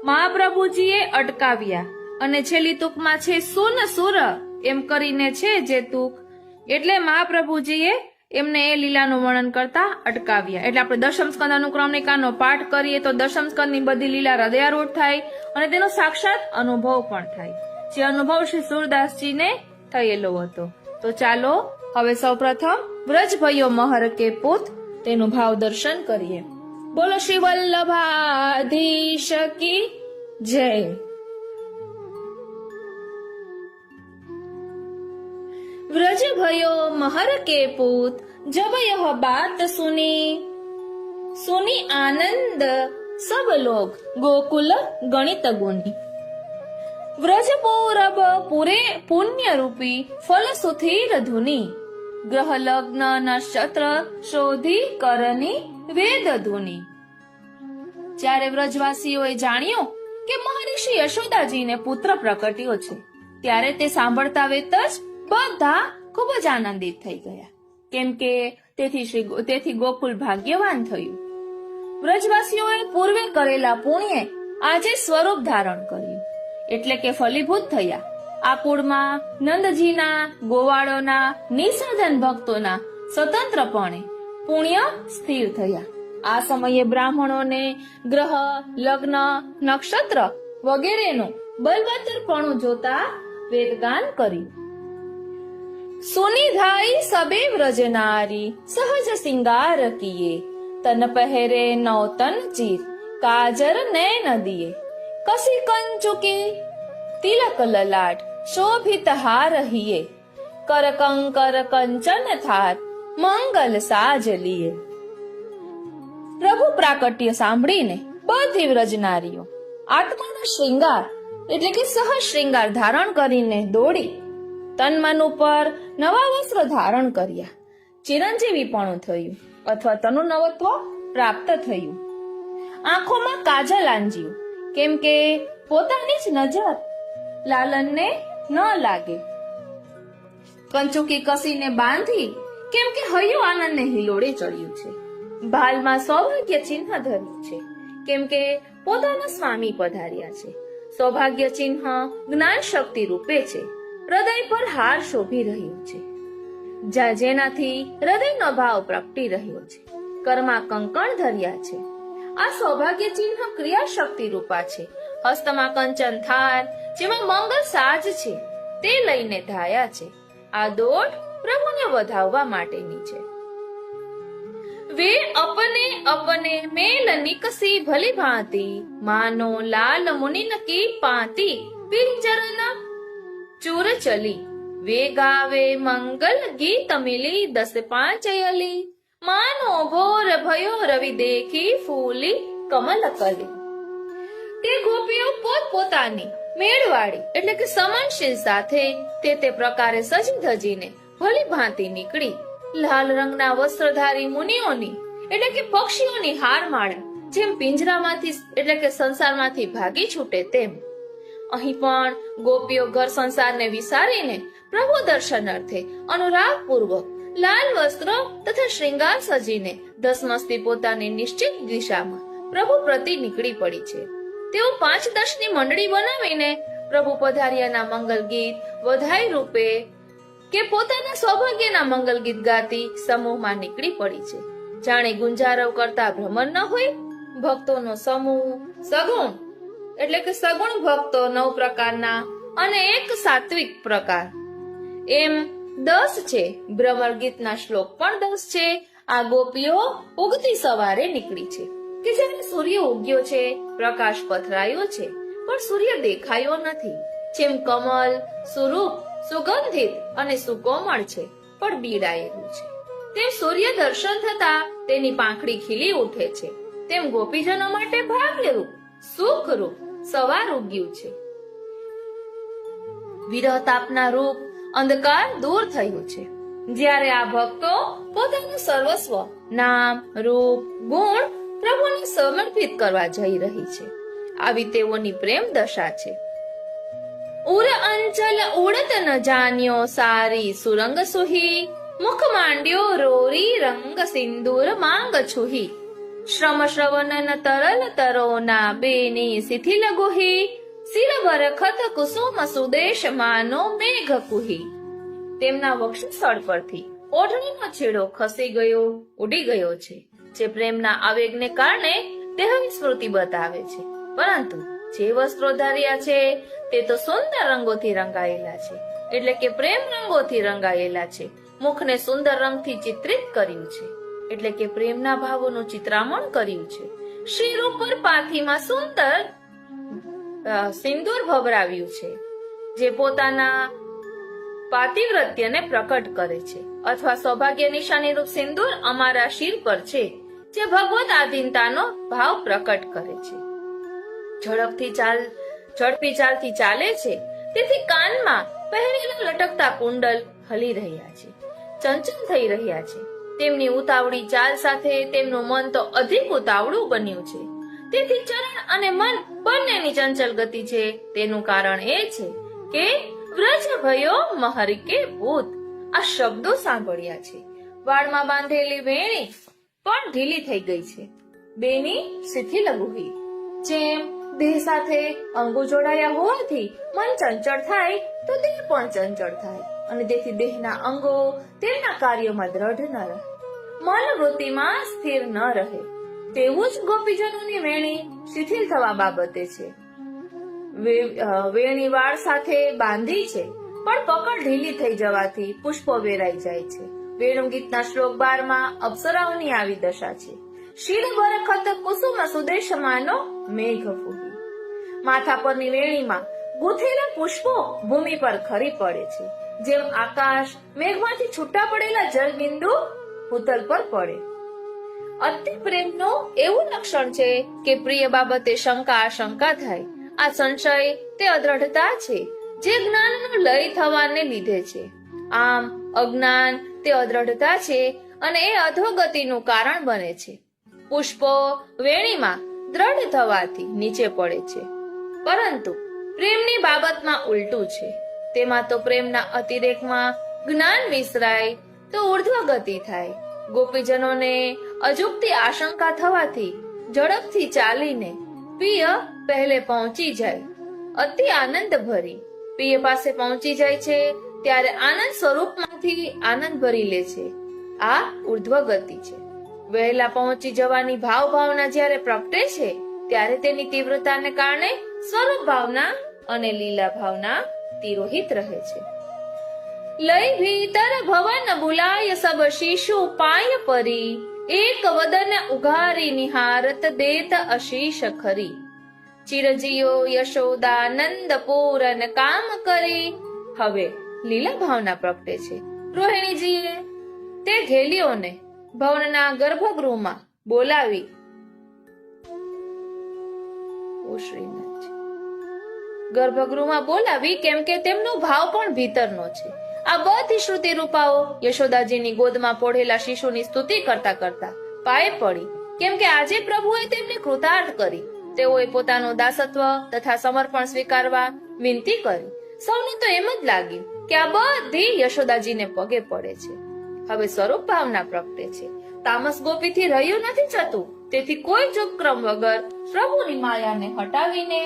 મહાપ્રભુજીએ અટકાવ્યા અને છેલ્લી તૂકમાં છે સુન સુર એમ કરીને છે જે તૂક, એટલે મહાપ્રભુજીએ એમને એ લીલાનું વર્ણન કરતા અટકાવ્યા। એટલે આપણે દશમ સ્કંદ અનુક્રમણિકાનો પાઠ કરીએ તો દશમ સ્કંદની બધી લીલા હૃદયારૂઢ થાય અને તેનો સાક્ષાત અનુભવ પણ થાય, જે અનુભવ શ્રી સૂરદાસજીને થયેલો હતો। તો ચાલો હવે સૌપ્રથમ વ્રજભાઈઓ મહર કે પૂત તેનું ભાવ દર્શન કરીએ। બોલો શ્રી વલ્લભાધીશ કી જય। व्रजभयो महर के पूत, जब यह बात सुनी आनंद सब लोग गोकुल गणित गुनी। व्रज पौरव पूरे पुण्य रूपी फल सुधीर धुनी। ग्रह लग्न नक्षत्र शोधी करनी वेद धुनी। જ્યારે વ્રજવાસીઓએ જાણ્યો કે મહર્ષિ યશોદાજીને પુત્ર પ્રકટ્યો છે, ત્યારે તે સાંભળતા વેત જ બધા ખૂબ જ આનંદિત થઈ ગયા, કેમ કે તેથી ગોકુલ ભાગ્યવાન થયું। વ્રજવાસીઓએ પૂર્વે કરેલા પુણ્યે આજે સ્વરૂપ ધારણ કર્યું, એટલે કે ફલીભૂત થયા। આ કુળમાં નંદજીના, ગોવાળોના, નિસાધન ભક્તોના સ્વતંત્રપણે પુણ્ય સ્થિર થયા। આ સમયે બ્રાહ્મણોને ગ્રહ, લગ્ન, નક્ષત્ર વગેરેનું બલવત્તરપણું જોતા વેદગાન કર્યું। સુનિધાઈ સબે વ્રજનારી સહજ સિંગાર કિયે। તન પહેરે નૌતન ચીર કાજર નૈન દિયે। કસી કંચુકી તિલક લલાટ શોભિત હાર હિયે। કર કંકર કંચન થાર મંગલ સાજ લીએ। પ્રભુ પ્રાકટ્ય સાંભળીને બધી વ્રજનારીઓ આત્માનો શ્રૃંગાર એટલે કે સહ શ્રૃંગાર ધારણ કરીને દોડી તન મન ઉપર નવા વસ્ત્ર ધારણ કર્યા। ચિરંજીવીપણું થયું અથવા તનુ નવત્વ પ્રાપ્ત થયું। આંખોમાં કાજલ આંજ્યું, કેમ કે પોતાની જ નજર લાલનને ન લાગે। કંચુકી કસીને બાંધી, કેમ કે હૈયું આનંદને હિલોડે ચડ્યું છે। ભાલમાં સૌભાગ્ય ચિહ્ન ધર્યું છે, કેમ કે પોતાના સ્વામી પધાર્યા છે। સૌભાગ્ય ચિહ્ન જ્ઞાન શક્તિ રૂપે છે। હૃદય પર હાર શોભી રહ્યો છે, જેનાથી હૃદયનો ભાવ પ્રગટી રહ્યો છે। કરમાં કંકણ ધર્યા છે। આ સૌભાગ્ય ચિહ્ન ક્રિયા શક્તિ રૂપા છે। હસ્તમાં કંચન થાર જેમાં મંગળ સાજ છે તે લઈને ધાયા છે। આ દોટ પ્રભુને વધાવવા માટેની છે। वे अपने अपने मेल निकसी भली भांति, मानो लाल मुनिन की पांति पिंजरन चूर चली। वे गावे मंगल गीत मिली 10-5 अयली, मानो भोर भयो रवि देखी फूली कमल कली। તે ગોપીઓ પોતપોતાની મેળવાળી એટલે કે સમનશીલ સાથે તે પ્રકારે સજી ધજીને ભલી ભાંતિ નીકળી। લાલ રંગના વસ્ત્રધારી મુનિઓની એટલે કે પક્ષીઓની હારમાળા જેમ પિંજરામાંથી એટલે કે સંસારમાંથી ભાગી છૂટે તેમ અહીં પણ ગોપીઓ ઘર સંસારને વિસારીને પ્રભુ દર્શન અર્થે અનુરાગપૂર્વક લાલ વસ્ત્રો તથા શ્રૃંગાર સજીને ધસમસતી પોતાની નિશ્ચિત દિશામાં પ્રભુ પ્રતિ નીકળી પડી છે. તેઓ 5-10ની મંડળી બનાવીને પ્રભુ પધાર્યાના મંગલ ગીત વધાઈ રૂપે કે પોતાના સૌભાગ્યના મંગલ ગીત ગાતી સમૂહમાં નીકળી પડી છે. જાણે ગુંજારવ કરતા ભ્રમણ ન હોય. ભક્તોનો સમૂહ સગુણ એટલે કે સગુણ ભક્તો 9 પ્રકારના અને એક સાત્વિક પ્રકાર એમ 10 છે. ભ્રમર ગીતના શ્લોક પણ 10 છે. આ ગોપીઓ ઉગતી સવારે નીકળી છે કે જ્યારે સૂર્ય ઉગ્યો છે, પ્રકાશ પથરાયો છે, પણ સૂર્ય દેખાયો નથી. જેમ કમલ સુરૂપ સુગંધિત અને સુકોમળ છે પણ બીડાયેલું છે, તેમ સૂર્ય દર્શન થતા તેની પાંખડી ખીલી ઉઠે છે. તેમ ગોપીજનો માટે ભાગ્યરૂપ સુખરૂપ સવાર ઉગ્યું છે. વિરહ તાપના રૂપ અંધકાર દૂર થયું છે. જ્યારે આ ભક્તો પોતાનું સર્વસ્વ નામ રૂપ ગુણ પ્રભુને સમર્પિત કરવા જઈ રહી છે. આવી તેઓની પ્રેમ દશા છે. ઉર અંચલ ઉડત ન જાન્યો સારી સુરંગ સુહી મુખ માંડ્યો રોરી રંગ સિંદૂર માંગ છુહી શ્રમ શ્રવણન તરલ તરોના બેની શિથિલ ગુહી શિર બરખત કુસુમ સુદેશ માનો મેઘ કુહી. તેમના વક્ષસ્થળ પરથી ઓઢણીનો છેડો ખસી ગયો ઉડી ગયો છે, જે પ્રેમના આવેગને કારણે દેહ વિસ્મૃતિ બતાવે છે. પરંતુ જે વસ્ત્રો ધાર્યા છે તે તો સુંદર રંગોથી રંગાયેલા છે, એટલે કે પ્રેમ રંગોથી રંગાયેલા છે. મુખને સુંદર રંગથી ચિત્રિત કર્યું છે, એટલે કે પ્રેમના ભાવોનું ચિત્રામણ કર્યું છે. શિર ઉપર પાથીમાં સુંદર સિંદૂર ભભરાવ્યું છે, જે પોતાના પાતિવ્રત્યને પ્રકટ કરે છે. અથવા સૌભાગ્ય નિશાની રૂપ સિંદૂર અમારા શિર પર છે, જે ભગવત આધીનતાનો ભાવ પ્રકટ કરે છે. ઝડપી ચાલથી ચાલે છે, તેથી કાનમાં પહેરેલા લટકતા કુંડલ હલી રહ્યા છે, ચંચલ થઈ રહ્યા છે. તેમની ઉતાવળી ચાલ સાથે તેમનું મન તો અધિક ઉતાવળું બન્યું છે. તેથી ચરણ અને મન બંનેની ચંચલ ગતિ છે. તેનું કારણ એ છે કે વ્રજ ભયો મહરિકે ભૂત આ શબ્દો સાંભળ્યા છે. વાળમાં બાંધેલી વેણી પણ ઢીલી થઈ ગઈ છે. બેની શિથિલ ગુહી. જેમ દેહ સાથે અંગો જોડાયા હોવાથી મન ચંચળ થાય તો દેહ પણ ચંચળ થાય, અને તેથી દેહના અંગો તેમના કાર્યોમાં દ્રઢ ન રહે, મન વૃત્તિમાં સ્થિર ન રહે. તેવું જ ગોપીજનોની વેણી શિથિલ થવા બાબતે છે. વેણી વાળ સાથે બાંધી છે, પણ પકડ ઢીલી થઈ જવાથી પુષ્પો વેરાઈ જાય છે. વેણુ ગીતના શ્લોક 12માં અપ્સરાઓની આવી દશા છે. શિર બરખત કુસુમ સુદેશમાનો મેઘ ફૂહી. માથા પરની વેણીમાં ગૂંથેલા પુષ્પો ભૂમિ પર ખરી પડે છે, જેમ આકાશ મેઘમાંથી છૂટા પડેલા જલબિંદુ ભૂતલ પર પડે. અતિ પ્રેમનું એવું લક્ષણ છે કે પ્રિય બાબતે શંકા આશંકા થાય. આ સંશય તે અદ્રઢતા છે, જે જ્ઞાનનો લય થવાને લીધે છે. આમ અજ્ઞાન તે અદ્રઢતા છે, અને એ અધોગતિનું કારણ બને છે. પુષ્પો વેણીમાં દ્રઢ થવાથી નીચે પડે છે, પરંતુ પ્રેમની બાબતમાં ઉલટું છે. તેમાં તો પ્રેમના અતિરેકમાં જ્ઞાન વિસરાય તો ઉર્ધ્વગતિ થાય. ગોપીજનોને અજુકતી આશંકા થવાથી ઝડપથી ચાલીને પ્રિય પહેલે પહોંચી જાય. અતિ આનંદ ભરી પ્રિય પાસે પહોંચી જાય છે, ત્યારે આનંદ સ્વરૂપમાંથી આનંદ ભરી લે છે. આ ઉર્ધ્વગતિ છે. વહેલા પહોંચી જવાની ભાવના જ્યારે પ્રગટે છે, ત્યારે તેની તીવ્રતાને કારણે સ્વરૂપ ભાવના અને લીલા ભાવના તિરોહિત રહે છે. લય ભીતર ભવન બુલાય સબ શિશુ પાય પરી એક વદન ઉઘારી નિહારત દેત અશીષ ખરી ચિરજીઓ યશોદાનંદ પૂરન કામ કરી. હવે લીલા ભાવના પ્રગટે છે. રોહિણીજીએ તે ઘેલીઓને ભવનના ગર્ભગૃહમાં બોલાવી ગર્ભગૃહમાં બોલાવી કેમ કે તેમનો ભાવ પણ ભીતરનો છે. આ બધી શ્રુતિ રૂપાઓ યશોદાજીની ગોદમાં પોઢેલા શિશુની સ્તુતિ કરતા કરતા પાયે પડી, કેમ કે આજે પ્રભુએ તેમને કૃતાર્થ કરી. તેઓએ પોતાનું દાસત્વ તથા સમર્પણ સ્વીકારવા વિનંતી કરી. સૌને તો એમ જ લાગ્યું કે આ બધી યશોદાજીને પગે પડે છે. હવે સ્વરૂપ ભાવના પ્રગટે છે. તામસ ગોપીથી રહ્યું નથી જતું. તેથી કોઈ જોગક્રમ વગર પ્રભુની માયાને હટાવીને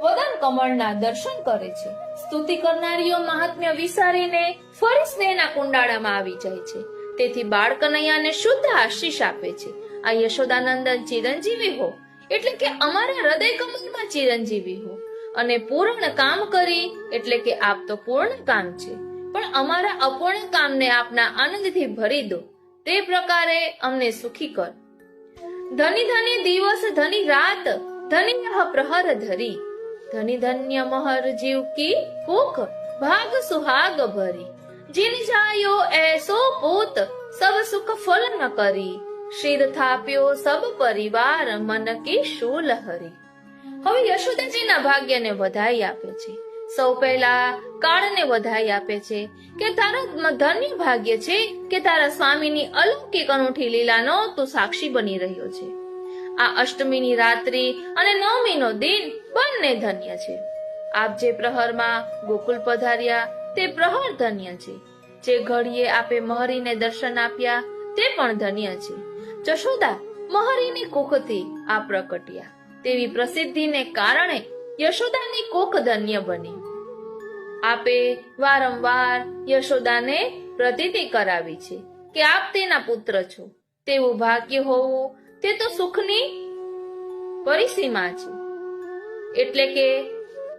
વદન કમળના દર્શન કરે છે. સ્તુતિ કરનારીઓ મહાત્મ્ય વિસારીને ફરી સ્નેહના કુંડાળામાં આવી જાય છે. તેથી બાળ કનૈયાને શુદ્ધ આશીષ આપે છે. આ યશોદાનંદન ચિરંજીવી હો, એટલે કે અમારા હૃદય કમળમાં ચિરંજીવી હો. અને પૂર્ણ કામ કરી, એટલે કે આપ તો પૂર્ણ કામ છે, પણ અમારા અપૂર્ણ કામને આપના આનંદથી ભરી દો. તે પ્રકારે અમને સુખી કર. ધની ધની દિવસ ધની રાત, ધની યહ પ્રહર ધરી. ધની ધન્ય મહર જીવ કી ભૂખ, ભાગ સુહાગ ભરી. જીન જાયો એસો પૂત, સબ સુખ ફલ ન કરી. શિર થાપ્યો સબ પરિવાર, મન કી શૂલ હરી. હવે યશોદાજીના ભાગ્યને વધાઈ આપે છે. સૌ પહેલા કાળને વધાઈ આપે છે કે તારા ધન્ય ભાગ્ય છે કે તારા સ્વામીની અલૌકિક અનૂઠી લીલાનો તું સાક્ષી બની રહ્યો છે. આ અષ્ટમીની રાત્રિ અને નવમીનો દિન બંને ધન્ય છે. આપ જે પ્રહરમાં ગોકુલ પધાર્યા તે પ્રહર ધન્ય છે. જે ઘડીએ આપે મહરીને દર્શન આપ્યા તે પણ ધન્ય છે. જશોદા મહરીની કુખથી આ પ્રકટ્યા તેવી પ્રસિદ્ધિને કારણે યશોદાની કોખ ધન્ય બની. આપે વારંવાર યશોદાને પ્રતીતિ કરાવી છે કે આપ તેના પુત્ર છો. તેવું ભાગ્ય હોવું તે તો સુખની પરિસીમા છે. એટલે કે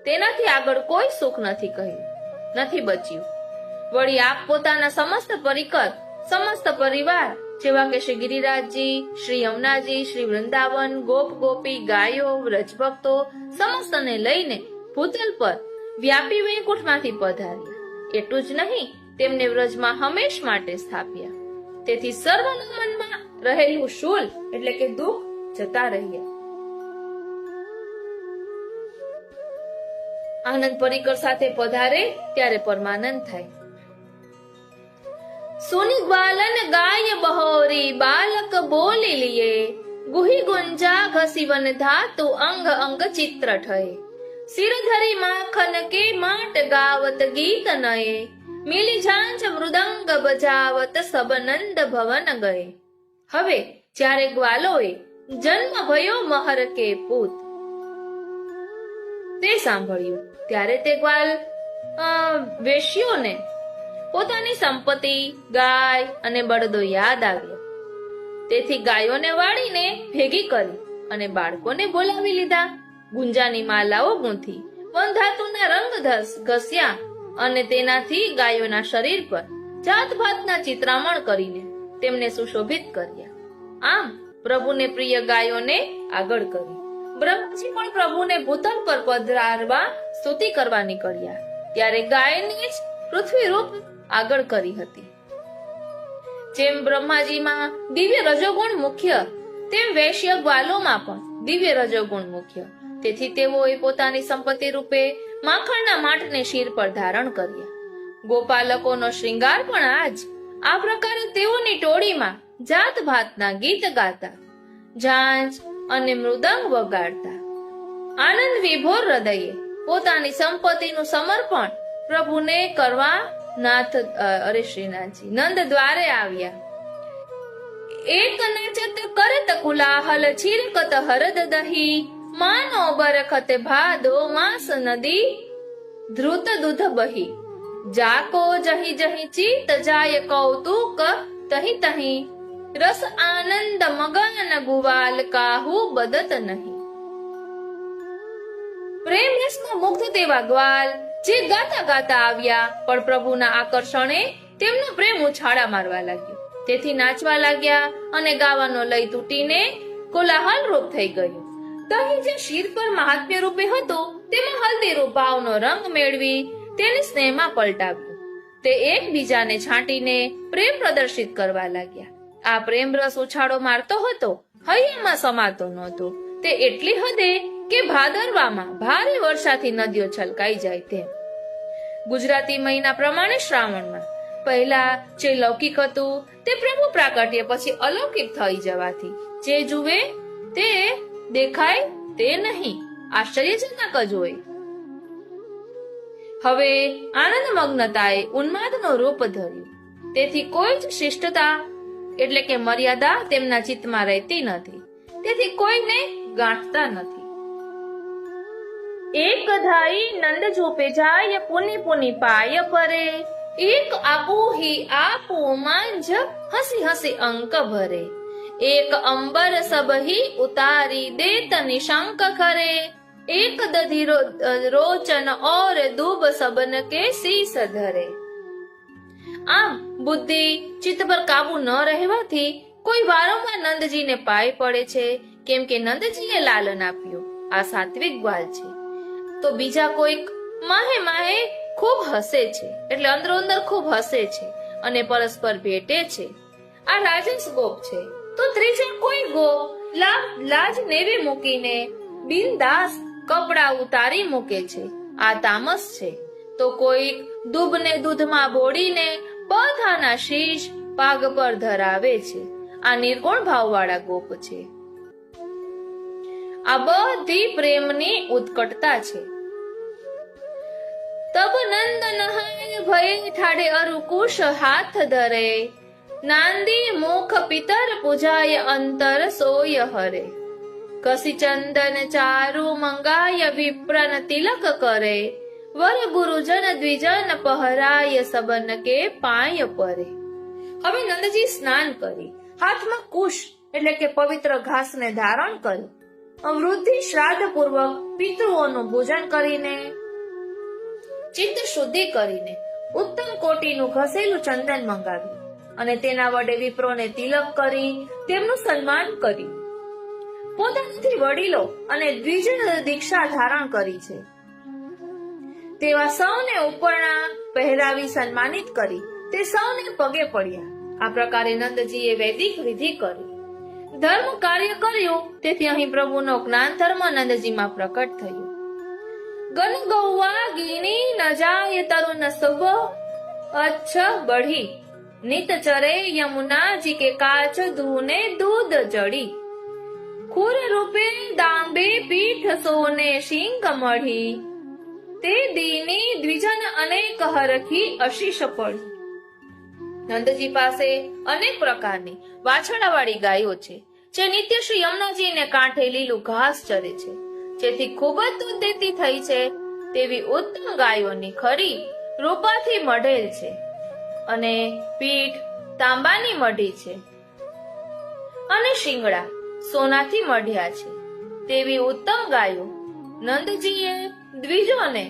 તેનાથી આગળ કોઈ સુખ નથી કહ્યું, નથી બચ્યું. વળી આપ પોતાના સમસ્ત પરિકર, સમસ્ત પરિવાર જેવા કે શ્રી ગિરિરાજજી, શ્રી યમુનાજી, શ્રી વૃંદાવન, ગોપ ગોપી, ગાયો, વ્રજભક્તો સમસ્તને લઈને ભૂતલ પર વ્યાપી વૈકુંઠમાંથી પધાર્યા. એટલું જ નહીં, તેમને વ્રજમાં હંમેશ માટે સ્થાપ્યા. તેથી સર્વના મનમાં રહેલું શૂલ એટલે કે દુઃખ જતા રહ્યા. આનંદ પરિકર સાથે પધારે ત્યારે પરમાનંદ થાય. સુની ગ્વાલન ગાય બહોરી, બાલક બોલી લીએ. ગુહી ગુંજા ઘસીવન ધાતુ, અંગ અંગ ચિત્ર ઠયે. સિરધરી માખન કે માટ ગાવત ગીત નયે. મિલી ઝાંઝ મૃદંગ બજાવત, સબ નંદ ભવન ગયે. હવે જ્યારે ગ્વાલોએ જન્મ ભયો મહર કે પૂત તે સાંભળ્યું ત્યારે તે ગ્વાલ વેશ્યોને પોતાની સંપત્તિ, ગાય અને બળદો યાદ આવ્યા. તેથી ગાયોને વાળીને ભેગી કરી અને બાળકોને બોલાવી લીધા. ગુંજાની માલાઓ ગૂંથી, વનધાતુના રંગ ઘસ્યા અને તેનાથી ગાયોના શરીર પર જાત ભાતના ચિત્રામણ કરીને તેમને સુશોભિત કર્યા. આમ પ્રભુને પ્રિય ગાયોને આગળ કરી. બ્રહ્માજી પણ પ્રભુને ભૂતલ પર પધરાવવા સ્તુતિ કરવા નીકળ્યા ત્યારે ગાયને જ પૃથ્વી રૂપ આગળ કરી હતી. જેમ બ્રહ્માજીમાં દિવ્ય રજોગુણ મુખ્ય, તેમ વૈશ્ય ગ્વાલોમાં પણ દિવ્ય રજોગુણ મુખ્ય. તેથી તેઓએ પોતાની સંપત્તિ રૂપે માખણના માટને શિર પર ધારણ કર્યા. ગોપાલકોનો શ્રૃંગાર પણ આજ. આ પ્રકારે તેઓની ટોળીમાં જાત ભાતના ગીત ગાતા, ઝાંઝ અને મૃદંગ વગાડતા, આનંદ વિભોર હૃદયે પોતાની સંપત્તિનું સમર્પણ પ્રભુને કરવા શ્રીનાથજી નંદ દ્વારે આવ્યા. એક નાચત કરત કુલાહલ, છીરકત હરદ દહી. માનો બરખત ભાદો, માસ નદી ધ્રુત દૂધ બહી. જાકો જહી જહી ચિત જાય કૌતુક, તહી તહી રસ આનંદ મગન ગુવાલ, કાહુ બદત નહીં. પ્રેમ રસમાં મુગ્ધ તેવા ગ્વાલ જે ગાતા ગાતા આવ્યા, પણ પ્રભુના આકર્ષણે તેમનો પ્રેમ ઉછાળા મારવા લાગ્યો. તેથી નાચવા લાગ્યા અને ગાવાનો લય તૂટીને કોલાહલ રૂપ થઈ ગયું. દહીં જે શિર પર મહાત્મ્ય રૂપે હતું તેમાં હલ્દી રૂપ ભાવનો રંગ મેળવી તેને સ્નેહમાં પલટાવ્યું. તે એકબીજાને છાંટીને પ્રેમ પ્રદર્શિત કરવા લાગ્યા. આ પ્રેમ રસ ઉછાળો મારતો હતો, હૈયામાં સમાતો નહોતો. તે એટલી હદે કે ભાદરવામાં ભારે વર્ષાથી નદીઓ છલકાઈ જાય તેમ. ગુજરાતી મહિના પ્રમાણે શ્રાવણમાં પહેલા જે લૌકિક હતું તે પ્રભુ પ્રાકટ્ય પછી અલૌકિક થઈ જવાથી જે જુએ તે દેખાય તે નહીં. આશ્ચર્યજનક જ હોય. હવે આનંદ મગ્નતાએ ઉન્માદનું રૂપ ધર્યું. તેથી કોઈ જ શિષ્ટતા એટલે કે મર્યાદા તેમના ચિત્તમાં રહેતી નથી. તેથી કોઈને ગાંઠતા નથી. એક ધાઈ નંદ જોપે જાય પુની પુની પાય પરે, એક આપુહી આપુ માંજ હસી હસી અંક ભરે, એક અંબર સબહી ઉતારી દેત નિશંક ખરે, એક દધી રોચન और दूब सबन के शीस धरे. આમ બુદ્ધિ ચિત્ત પર કાબુ ન રહેવાથી કોઈ વારંવાર નંદજીને પાય પડે છે, કેમ કે નંદજીએ લાલન આપ્યું. આ સાત્વિક ગ્વાલ છે. તો બીજા કોઈક માહે માહે ખૂબ હસે છે, એટલે અંદરો અંદર ખૂબ હસે છે અને પરસ્પર ભેટે છે. આ રાજસ ગોપ છે. તો ત્રીજા કોઈ ગોપ લાજ નેવે મૂકીને બિનદાસ કપડા ઉતારી મૂકે છે. આ તામસ છે. તો કોઈક દૂબને દૂધમાં બોળીને બધાના શીશ પાગ પર ધરાવે છે. આ નિર્ગુણ ભાવવાળા ગોપ છે. આ બધી પ્રેમની ઉત્કટતા છે. તબ નંદ નહાય ભય ઠાડે અરુકુશ હાથ ધરે, નાંદી મુખ પિતર પૂજાય અંતર સોય હરે, કસી ચંદન ચારુ મંગાય વિપ્રન તિલક કરે, વર ગુરુજન દ્વિજન પહરાય સબન કે પાય પરે. હવે નંદજી સ્નાન કરી હાથમાં કુશ એટલે કે પવિત્ર ઘાસને ધારણ કરી વૃદ્ધિ શ્રાદ્ધ પૂર્વક પિતૃઓનું પૂજન કરીને ચિત્ત શુદ્ધિ કરીને ઉત્તમ કોટીનું ઘસેલું ચંદન મંગાવ્યું અને તેના વડે વિપ્રોને તિલક કરી તેમનું સન્માન કર્યું. પોતાનાથી વડીલો અને દ્વિજ દીક્ષા ધારણ કરી છે તેવા સૌને ઉપરણા પહેરાવી સન્માનિત કરી તે સૌને પગે પડ્યા. આ પ્રકારે નંદજીએ વૈદિક વિધિ કરી ધર્મ કાર્ય કર્યું. તેથી અહીં પ્રભુનો જ્ઞાન ધર્મ નંદજીમાં પ્રકટ થયો. ગન ગૌવા ગીની ન જાય તરુણ સુબ અચ્છ બઢી, નિત ચરે યમુનાજી કે કાચ ધૂને દૂધ જડી, ખુર રૂપે દાંબે પીઠ સોને શિંગ મઢી, તે દીની દ્વિજન અનેક હરખી અશીષ પડી. નંદજી પાસે અનેક પ્રકારની વાછડાવાળી ગાયો છે જે નિત્ય શ્રી યમુનાજીને કાંઠે લીલું ઘાસ ચરે છે, જેથી ખૂબ જ દૂધ દેતી થઈ છે. તેવી ઉત્તમ ગાયોની ખરી રૂપાથી મઢેલ છે અને પીઠ તાંબાની મઢી છે અને શિંગડા સોનાથી મઢ્યા છે. તેવી ઉત્તમ ગાયો નંદજીએ દ્વિજોને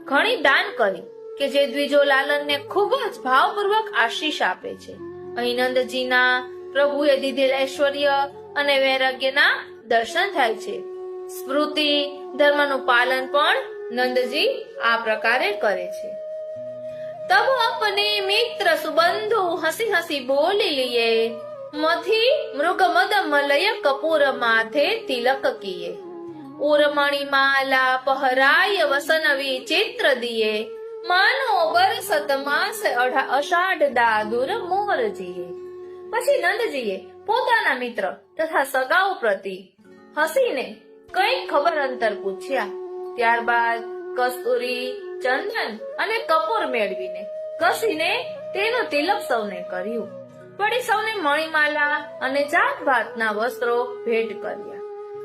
ઘણી દાન કરી કે જે દ્વિજો લાલનને ખૂબ જ ભાવપૂર્વક આશીષ આપે છે. અહીં નંદજીના પ્રભુએ દીધેલ ઐશ્વર્ય અને વૈરાગ્યના દર્શન થાય છે. સ્મૃતિ ધર્મનું પાલન પણ નંદજી આ પ્રકારે કરે છે. તબ અપને મિત્ર સુબંધુ હસી હસી બોલી લીએ, મથી મૃગ મદ મલય કપૂર માથે તિલક કિએ, ઉર્મણી માલા પહરાય વસન વિચિત્ર દિયે, માનો બરસત માસ અષાઢ દાદુર મોરજીએ. પછી નંદજીએ પોતાના મિત્ર તથા સગાઓ પ્રતિ હસીને કઈ ખબર અંતર પૂછ્યા. ત્યારબાદ કસ્તુરી, ચંદન અને કપૂર મેળવીને ઘસીને તેનું તિલક સૌને કર્યું. વળી સૌને મણિમાલા અને જાત ભાતના વસ્ત્રો ભેટ કર્યા.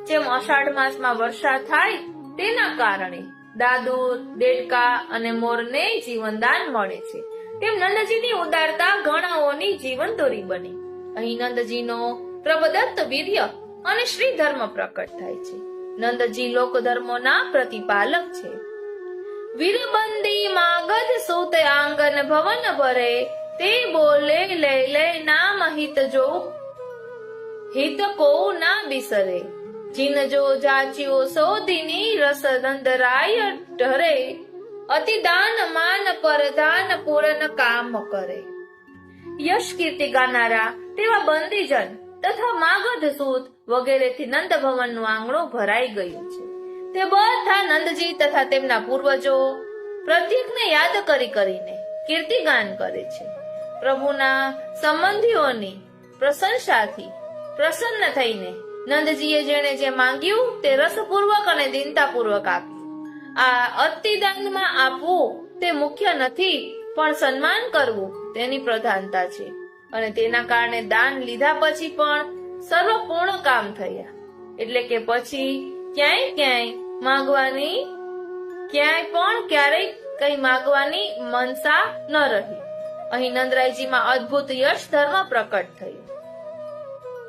જેમ અષાઢ માસમાં વર્ષા થાય તેના કારણે દાદુર, દેડકા અને મોરને જીવનદાન મળે છે, તેમ નંદજીની ઉદારતા ગણાઓની જીવનદોરી બની. અહીં નંદજીનો પ્રબદત્ત વીર્ય અને શ્રી ધર્મ પ્રકટ થાય છે. નંદજી લોક ધર્મોના પ્રતિપાલક છે. વીરબંદી માગધ સૂત આંગન ભવન ભરે, તે બોલે લે લે નામ હિત જો હિત કો ના બિસરે, જીન જો જાચ્યો સોદિની રસ નંદરાય ઢરે, અતિ દાન માન પરદાન પૂરન કામ કરે. યશ કીર્તિ ગાનારા તેવા બંદીજન તથા માગધ સૂત વગેરેથી નંદ ભવનનું આંગણું ભરાઈ ગયું છે. તે બધા નંદજી તથા તેમના પૂર્વજો પ્રત્યેકને યાદ કરીને કીર્તિગાન કરે છે. પ્રભુના સંબંધીઓની પ્રશંસાથી પ્રસન્ન થઈને નંદજીએ જેણે જે માંગ્યું તે રસપૂર્વક અને દીનતાપૂર્વક આપ્યું. આ અતિદાનમાં આપવું તે મુખ્ય નથી, પણ સન્માન કરવું તેની પ્રધાનતા છે. અને તેના કારણે દાન લીધા પછી પણ સર્વપૂર્ણ કામ થયા. એટલે કે પછી ક્યાંય ક્યારેય કઈ માગવાની મનસા ન રહી. અહીં નંદરાયજીમાં અદ્ભુત યશ ધર્મ પ્રકટ થયું.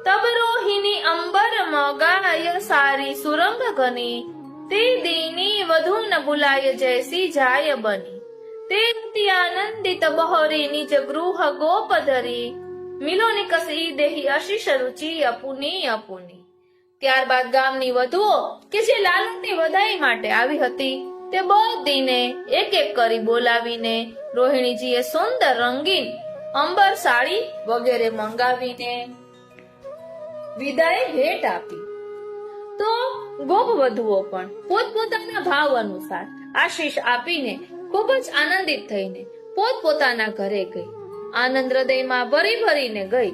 તબરોહિની અંબર મગાય સારી સુરંગ ઘની, તે દીની વધુ ન ભૂલાય જૈસી જાય બની. તે અતિ આનંદિત બહોરી નિજ ગૃહ ગોપ ધરી, મિલો નિકસી દેહી આશીષ રુચિ અપુની અપુની. ત્યારબાદ ગામની વધુઓ કે જે લાલનની વધાઈ માટે આવી હતી તે બધીને એક એક કરી બોલાવીને રોહિણીજીએ સુંદર રંગીન અંબર સાડી વગેરે મંગાવીને વિદાય ભેટ આપી. તો ગોપ વધુઓ પણ પોતપોતાના ભાવ અનુસાર આશીષ આપીને ખૂબ જ આનંદિત થઈને પોતપોતાના ઘરે ગઈ. આનંદ હૃદયમાં ભરી ભરીને ગઈ.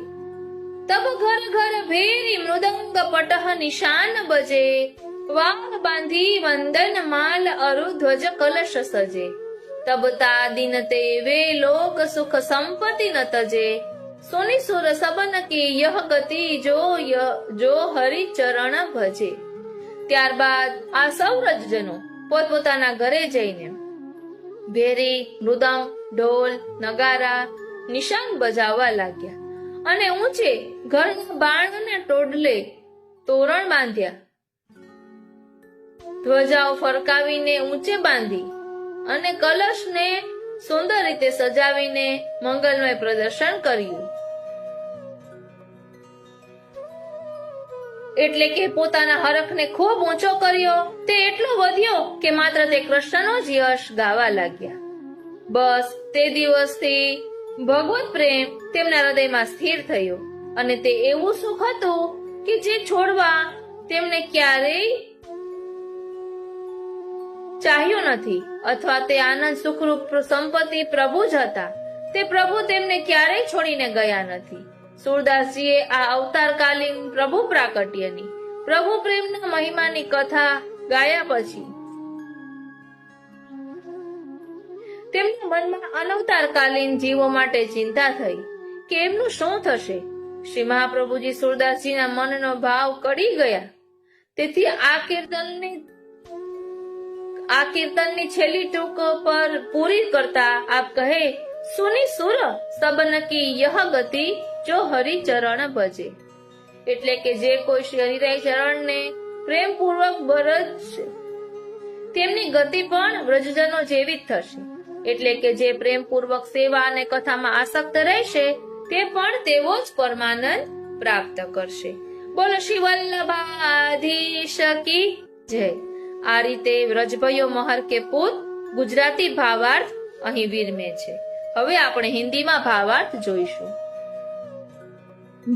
તબ ઘર ઘર ભેરી મૃદંગ પટહ નિશાન બજે, વાહ બાંધી વંદન માલ અરુ ધ્વજ કલશ સજે. તબ તા દિન તે વે લોક સુખ સંપત્તિ ન તજે, સોની સુર સબન કી યહ ગતિ જો હરિ ચરણ ભજે. ત્યારબાદ આ સૌ રજજનો પોતપોતાના ઘરે જઈને ભેરી, મૃદંગ, ઢોલ, નગારા, નિશાન બજાવવા લાગ્યા અને ઊંચે ઘરના બાણ અને ટોડલે તોરણ બાંધ્યા. ધ્વજાઓ ફરકાવીને ઊંચે બાંધી અને કલશને સુંદર રીતે સજાવીને મંગલમય પ્રદર્શન કર્યું. એટલે કે પોતાના હરખને ખૂબ ઊંચો કર્યો. તે એટલો વધ્યો કે માત્ર તે કૃષ્ણનો જ યશ ગાવા લાગ્યા. બસ તે દિવસથી ભગવત પ્રેમ તેમના હૃદયમાં સ્થિર થયો અને તે એવું સુખ હતું કે જે છોડવા તેમને ક્યારેય ચાહ્યું નથી. અથવા તે આનંદ સુખરૂપ સંપત્તિ પ્રભુ જ હતા. તે પ્રભુ તેમને ક્યારેય છોડીને ગયા નથી. સુરદાસજીએ આ અવતારકાલીન પ્રભુ પ્રાકટ્યની, પ્રભુ પ્રેમના મહિમાની કથા ગાયા પછી તેમના મનમાં અનવતારકાલીન જીવો માટે ચિંતા થઈ કે એમનું શું થશે. શ્રી મહાપ્રભુજી સુરદાસજીના મનનો ભાવ કડી ગયા. તેથી આ કીર્તનની છેલ્લી ટૂંક પર પૂરી કરતા આપ કહે, સુની સુર સબન કી યહ ગતિ જો હરિ ચરણ ભજે. એટલે કે જે કોઈ શ્રી હરિરાય ચરણને પ્રેમપૂર્વક ભજશે તેમની ગતિ પણ વ્રજજનો જેવી જ થશે. એટલે કે જે પ્રેમપૂર્વક સેવા અને કથામાં આસક્ત રહેશે તે પણ તેવો જ પરમાનંદ પ્રાપ્ત કરશે. બોલો શ્રી વલ્લભાધીશ કી જય. આ રીતે વ્રજભયો મહર કે પૂત ગુજરાતી ભાવાર્થ અહીં વિરમે છે. હવે આપણે હિન્દીમાં ભાવાર્થ જોઈશું.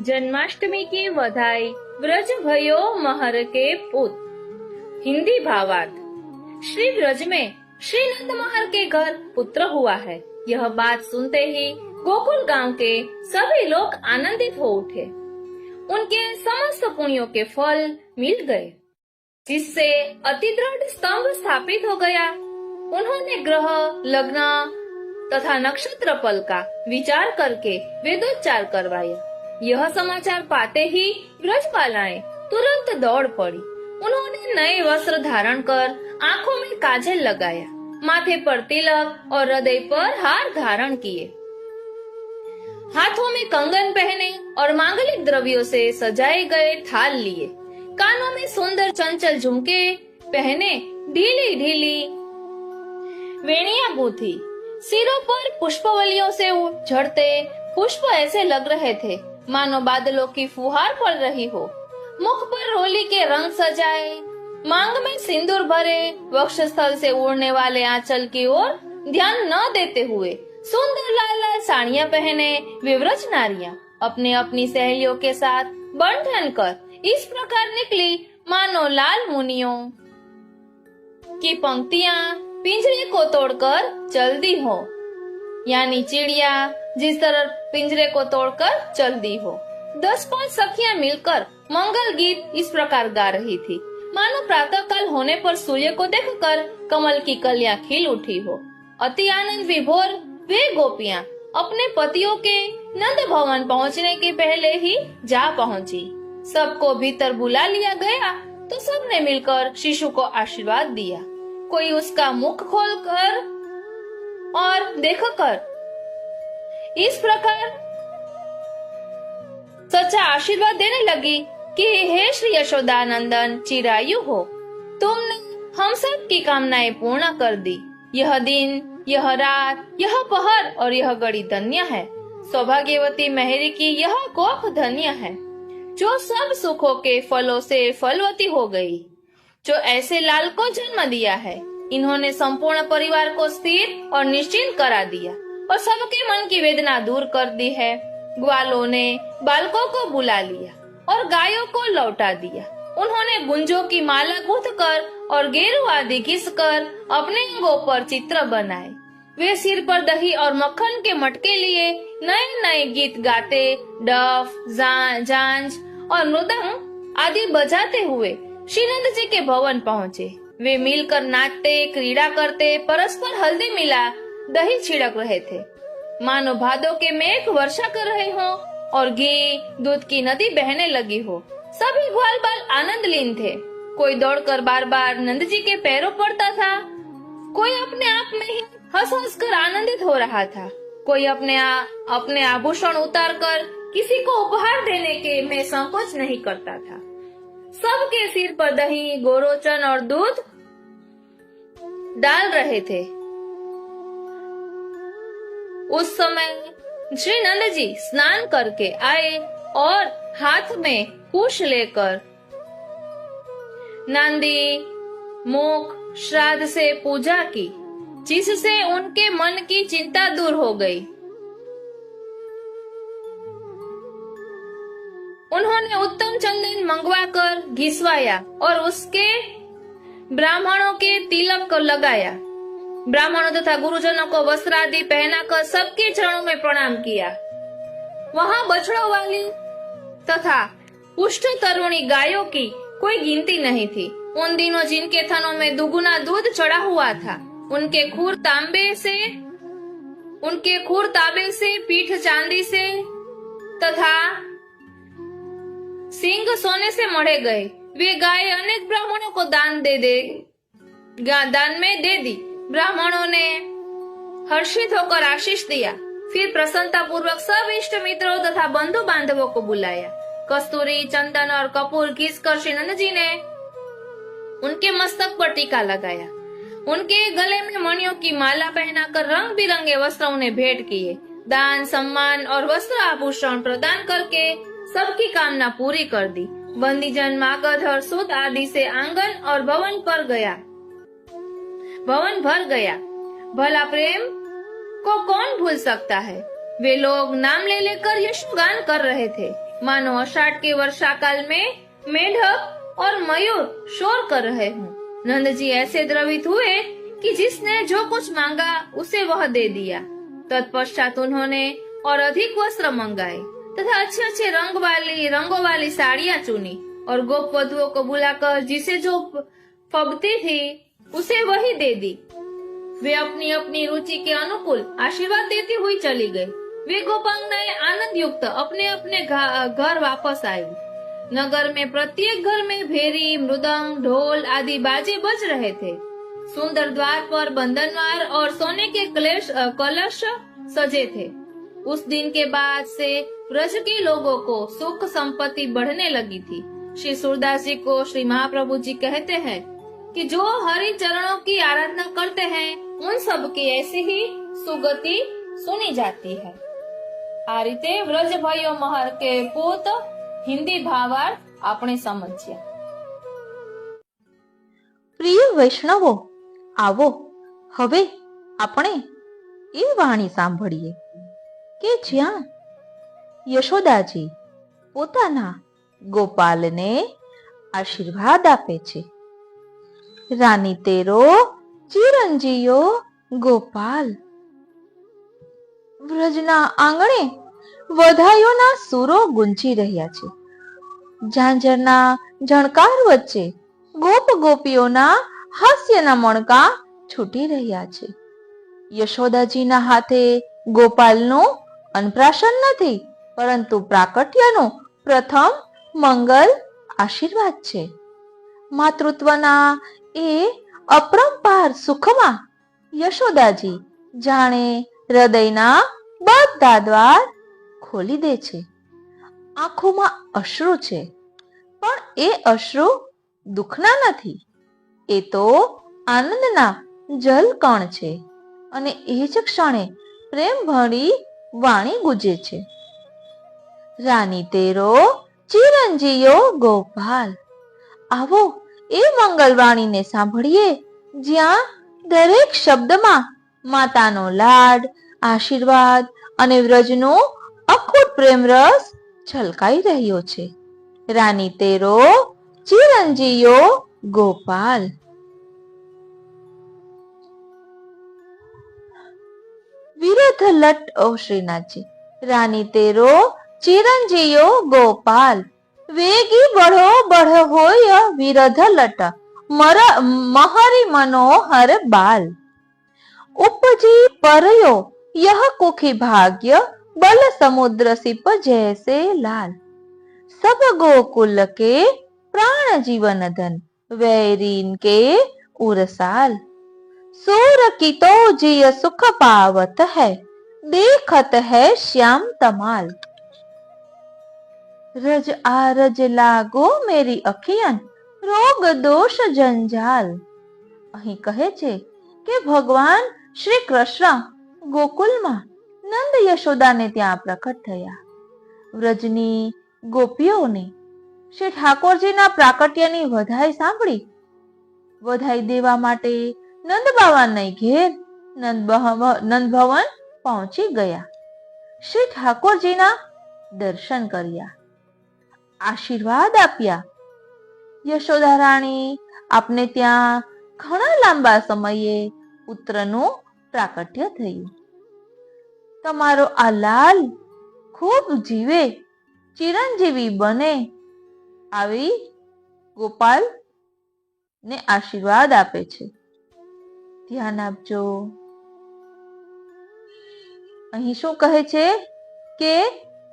जन्माष्टमी की बधाई व्रज भयो महर के पुत. हिंदी भावार्थ. श्री व्रज में श्री नंद महर के घर पुत्र हुआ है. यह बात सुनते ही गोकुल गांव के सभी लोग आनंदित हो उठे. उनके समस्त पुण्यों के फल मिल गए, जिससे अति दृढ़ स्तंभ स्थापित हो गया. उन्होंने ग्रह, लग्न तथा नक्षत्र फल का विचार करके वेदोच्चार करवाया. यह समाचार पाते ही ब्रजबालाएं तुरंत दौड़ पड़ी. उन्होंने नए वस्त्र धारण कर आंखों में काजल लगाया, माथे पर तिलक और हृदय पर हार धारण किए, हाथों में कंगन पहने और मांगलिक द्रव्यों से सजाए गए थाल लिए, कानों में सुंदर चंचल झुमके पहने, ढीली ढीली वेणियां गूंथी, सिरों पर पुष्पवलियों से झड़ते पुष्प ऐसे लग रहे थे मानो बादलों की फुहार पड़ रही हो. मुख पर होली के रंग सजाए, मांग में सिंदूर भरे, वक्षस्थल से उड़ने वाले आंचल की ओर ध्यान न देते हुए सुंदर लाल लाल साड़ियां पहने विव्रज नारियां अपने अपनी सहेलियों के साथ बंधन कर इस प्रकार निकली मानो लाल मुनियों की पंक्तियां पिंजरे को तोड़कर चल दी हो. यानी चिड़िया जिस तरह पिंजरे को तोड़कर चल दी हो. 10-5 सखियां मिलकर मंगल गीत इस प्रकार गा रही थी। मानो प्रातः काल होने पर सूर्य को देखकर कमल की कलियां खिल उठी हो। अति आनंद विभोर वे गोपियां अपने पतियों के नंद भवन पहुंचने के पहले ही जा पहुंची। सबको भीतर बुला लिया गया तो सबने मिलकर शिशु को आशीर्वाद दिया। कोई उसका मुख खोलकर और देखकर इस प्रकार सच्चा आशीर्वाद देने लगी कि हे श्री यशोदानंदन, चिरायु हो, तुमने हम सब की कामनाएं पूर्ण कर दी। यह दिन, यह रात, यह पहर और यह घड़ी धन्य है। सौभाग्यवती मेहरी की यह कोख धन्य है, जो सब सुखों के फलों से फलवती हो गई, जो ऐसे लाल को जन्म दिया है। इन्होंने संपूर्ण परिवार को स्थिर और निश्चिंत करा दिया और सबके मन की वेदना दूर कर दी है। ग्वालों ने बालकों को बुला लिया और गायों को लौटा दिया। उन्होंने गुंजों की माला गूंथ कर और गेरू आदि घिस कर अपने अंगों पर चित्र बनाए। वे सिर पर दही और मक्खन के मटके लिए नए नए गीत गाते, डफ, झांझ और मृदंग आदि बजाते हुए श्रीनंद जी के भवन पहुँचे। वे मिलकर नाचते, क्रीड़ा करते, परस्पर हल्दी मिला दही छिड़क रहे थे, मानो भादों के मेघ वर्षा कर रहे हो और घी दूध की नदी बहने लगी हो। सभी ग्वाल बाल आनंद लीन थे। कोई दौड़कर बार बार नंद जी के पैरों पड़ता था, कोई अपने आप में ही हंस हंस कर आनंदित हो रहा था, कोई अपने आभूषण उतार कर किसी को उपहार देने के में संकोच नहीं करता था। सबके सिर पर दही, गोरोचन और दूध डाल रहे थे। उस समय श्री नंद जी स्नान करके आए और हाथ में कुश लेकर नांदी मुख श्राद्ध से पूजा की, जिससे उनके मन की चिंता दूर हो गई। उन्होंने उत्तम चंदन मंगवाकर घिसवाया और उसके ब्राह्मणों के तिलक को लगाया। ब्राह्मणों तथा गुरुजनों को वस्त्र आदि पहनाकर सबके चरणों में प्रणाम किया। वहाँ बछड़ों वाली तथा पुष्ट तरुणी गायों की कोई गिनती नहीं थी। उन दिनों जिनके थनों में दुगुना दूध चढ़ा हुआ था, उनके खूर तांबे से, पीठ चांदी से तथा सिंग सोने से मढ़े गए। वे गाय अनेक ब्राह्मणों को दान में दे दी। ब्राह्मणों ने हर्षित होकर आशीष दिया। फिर प्रसन्नता पूर्वक सब इष्ट मित्रों तथा बंधु बांधवों को बुलाया। कस्तूरी, चंदन और कपूर घिसकर श्री नंद जी ने उनके मस्तक पर टीका लगाया। उनके गले में मणियों की माला पहनाकर रंग बिरंगे वस्त्र उन्हें भेंट किए। दान, सम्मान और वस्त्र आभूषण प्रदान करके सबकी कामना पूरी कर दी। बंदीजन मागध और सूत आदि से आंगन और भवन भर गया। भला प्रेम को कौन भूल सकता है। वे लोग नाम ले लेकर यशगान कर रहे थे, मानो आषाढ़ के वर्षा काल में मेढक और मयूर शोर कर रहे हों। नंद जी ऐसे द्रवित हुए कि जिसने जो कुछ मांगा उसे वह दे दिया। तत्पश्चात उन्होंने और अधिक वस्त्र मंगाए तथा अच्छे अच्छे रंगों वाली साड़ियां चुनी और गोप वधुओं को बुलाकर जिसे जो फबती थी उसे वही दे दी। वे अपनी अपनी रुचि के अनुकूल आशीर्वाद देती हुई चली गई। वे गोपांगनाएं आनंद युक्त अपने अपने घर वापस आई। नगर में प्रत्येक घर में भेरी, मृदंग, ढोल आदि बाजे बज रहे थे। सुंदर द्वार पर बंधनवार और सोने के कलश सजे थे। उस दिन के बाद से ब्रज के लोगों को सुख संपत्ति बढ़ने लगी थी। श्री सूरदास जी को श्री महाप्रभु जी कहते हैं कि जो हरि चरणों की आराधना करते हैं उन सब की ऐसी ही सुगति सुनी जाती है। आ रीते व्रज भाइयों महर के पूत हिंदी भावार्थ આપણે સમજ્યા। પ્રિય વૈષ્ણવો, આવો હવે આપણે એ વાણી સાંભળીએ કે જ્યાં યશોદાજી પોતાના ગોપાલને આશીર્વાદ આપે છે। રાની તેરો ચિરંજીયો ગોપાલ। વ્રજના આંગણે વધાઈઓના સૂરો ગુંજી રહ્યા છે। ઝાંઝરના ઝણકાર વચ્ચે ગોપ ગોપીઓના હાસ્યના મણકા છૂટી રહ્યા છે. યશોદાજીના હાથે ગોપાલનું અન્નપ્રાશન નથી, પરંતુ પ્રાકટ્યનું પ્રથમ મંગલ આશીર્વાદ છે. માતૃત્વના એ અપરંપાર સુખમાં યશોદાજી જાણે હૃદયના બધા દ્વાર ખોલી દે છે. આંખોમાં અશ્રુ છે, પણ એ અશ્રુ દુઃખના નથી, એ તો આનંદના જલકણ છે. અને એ જ ક્ષણે પ્રેમ ભરી વાણી ગુજે છે. રાની તેરો ચિરંજીયો ગોપાલ. આવો એ મંગલવાણીને સાંભળીએ, જ્યાં દરેક શબ્દમાં માતાનો લાડ, આશીર્વાદ અને વ્રજનો અખૂટ પ્રેમ રસ છલકાઈ રહ્યો છે. રાની તેરો ચિરંજીયો ગોપાલ. વિરધ લટ ઓ શ્રીનાથજી. રાની તેરો ચિરંજીયો ગોપાલ. વેગી બઢો બઢ હોય વિરધ લટ મહરી મનોહર બાલ. ઉપજી પરયો यह कुखी भाग्य बल समुद्र सिप जैसे लाल. सब गोकुल के प्राण जीवन धन वैरीन के उरसाल. सूर की तो जिय सुख पावत है देखत है श्याम तमाल. रज आरज लागो मेरी अखियन रोग दोष जंजाल. અહીં કહે છે કે ભગવાન શ્રી કૃષ્ણ ગોકુલમાં નંદ યશોદાને ત્યાં પ્રકટ થયા. વ્રજની ગોપીઓને શ્રી ઠાકોરજીના પ્રાકટ્યની વધાઈ સાંભળી વધાઈ દેવા માટે નંદ બાવાને ઘેર નંદ ભવન પહોંચી ગયા. શ્રી ઠાકોરજીના દર્શન કર્યા, આશીર્વાદ આપ્યા. યશોદા રાણી, આપને ત્યાં ઘણા લાંબા સમયે પુત્રનું પ્રાકટ્ય થયું. તમારો આ લાલ ખૂબ જીવે, ચિરંજીવી બને, આવી ગોપાલ ને આશીર્વાદ આપે છે. ધ્યાન આપજો. અહીં શું કહે છે કે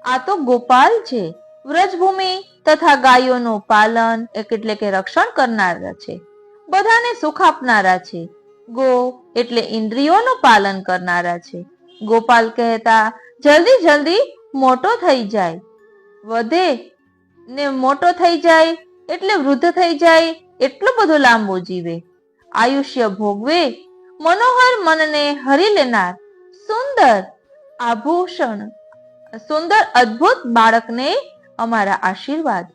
આ તો ગોપાલ છે, વ્રજભૂમિ તથા ગાયોનું પાલન એટલે કે રક્ષણ કરનારા છે, બધાને સુખ આપનારા છે. ગો એટલે ઇન્દ્રિયોનું પાલન કરનારા છે. ગોપાલ કહેતા જલ્દી જલ્દી મોટો થઈ જાય, વધે ને મોટો થઈ જાય એટલે વૃદ્ધ થઈ જાય, એટલું બધું લાંબુ જીવે, આયુષ્ય ભોગવે, મનોહર મનને હરી લેનાર સુંદર આભૂષણ, સુંદર અદ્ભુત બાળકને અમારા આશીર્વાદ.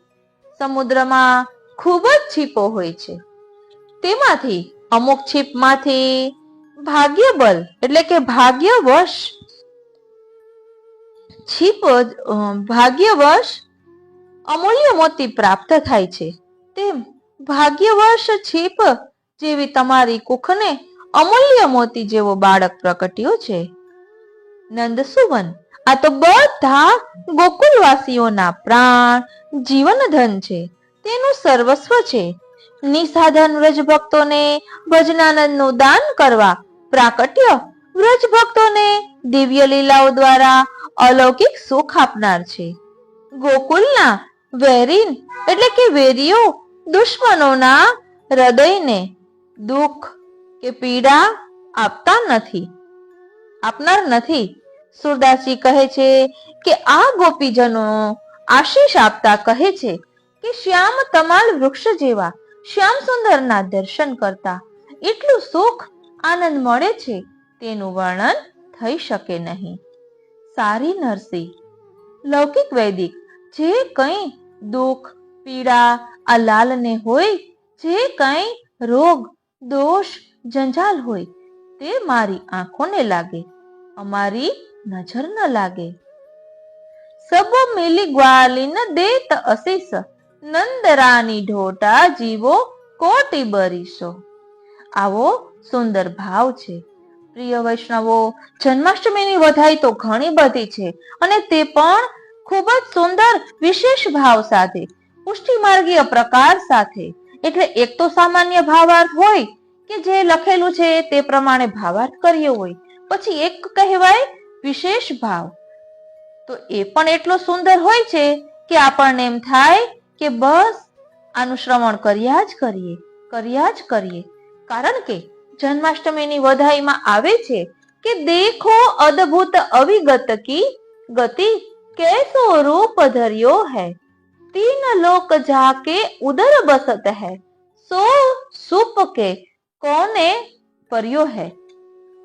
સમુદ્રમાં ખૂબ જ છીપો હોય છે, તેમાંથી અમુક છીપમાંથી ભાગ્યબલ એટલે કે ભાગ્યવશ ભાગ્યવશ અમૂલ્ય મોતી પ્રાપ્ત થાય છે. તેમ ભાગ્યવશ છીપ જેવી તમારી કુખને અમૂલ્ય મોતી જેવો બાળક પ્રકટ્યો છે. નંદસુવન, આ તો બધા ગોકુલવાસીઓના પ્રાણ જીવન ધન છે, તેનું સર્વસ્વ છે. નિસાધન વ્રજ ભક્તોને ભજનાનંદનું દાન કરવા પ્રાકટ્ય વ્રજ ભક્તોને દિવ્ય લીલાઓ દ્વારા અલૌકિક સુખ આપનાર છે. ગોકુલના વેરીન એટલે કે વેરીઓ દુશ્મનોના હૃદયને દુઃખ કે પીડા આપનાર નથી. સુરદાસજી કહે છે કે આ ગોપીજનો આશીષ આપતા કહે છે કે શ્યામ તમાલ વૃક્ષ જેવા શ્યામ સુંદરના દર્શન કરતા એટલું સુખ આનંદ મળે છે, તેનું વર્ણન થઈ શકે નહીં. સારી નરસિંહ, લૌકિક વૈદિક જે કંઈ દુઃખ પીડા આ લાલને હોય, જે કંઈ રોગ દોષ જંજાલ હોય, તે મારી આંખોને લાગે, અમારી નજર ન લાગે. સબ મિલી ગ્વાલિન દેત અસીસ નંદરાની ઢોટા જીવો કોટી બરીસો. આવો સુંદર ભાવ છે. પ્રિય વૈષ્ણવો, જન્માષ્ટમીની વધાઈ તો ઘણી બધી છે, અને તે પણ ખૂબ જ સુંદર વિશેષ ભાવ સાથે પુષ્ટિ માર્ગીય પ્રકાર સાથે. એટલે એક તો સામાન્ય ભાવાર્થ હોય કે જે લખેલું છે તે પ્રમાણે ભાવાર્થ કર્યો હોય, પછી એક કહેવાય વિશેષ ભાવ. તો એ પણ એટલો સુંદર હોય છે કે આપણને એમ થાય કે બસ આનું શ્રવણ કર્યા જ કરીએ. કારણ કે જન્માષ્ટમીની વધાઈમાં આવે છે કે દેખો અદ્ભુત અવિગત કી ગતિ, कैसो रूप धरियो है, तीन लोक जाके उधर बसत है, सो सुप के कोने पर्यो है.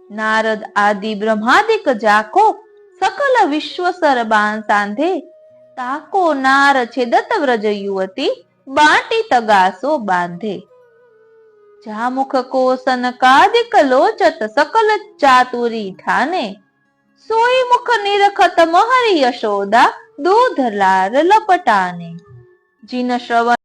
नारद आदि ब्रह्मादिक जाको सकल विश्व सरबान सांधे, ताको नार छेदत व्रज युवती बाटी तगासो बांधे. जामुख को सनकादिक लोचत सकल चातुरी ठाने, सोई मुख निरखत महरी यशोदा दूध लार लपटाने. जिन श्रवण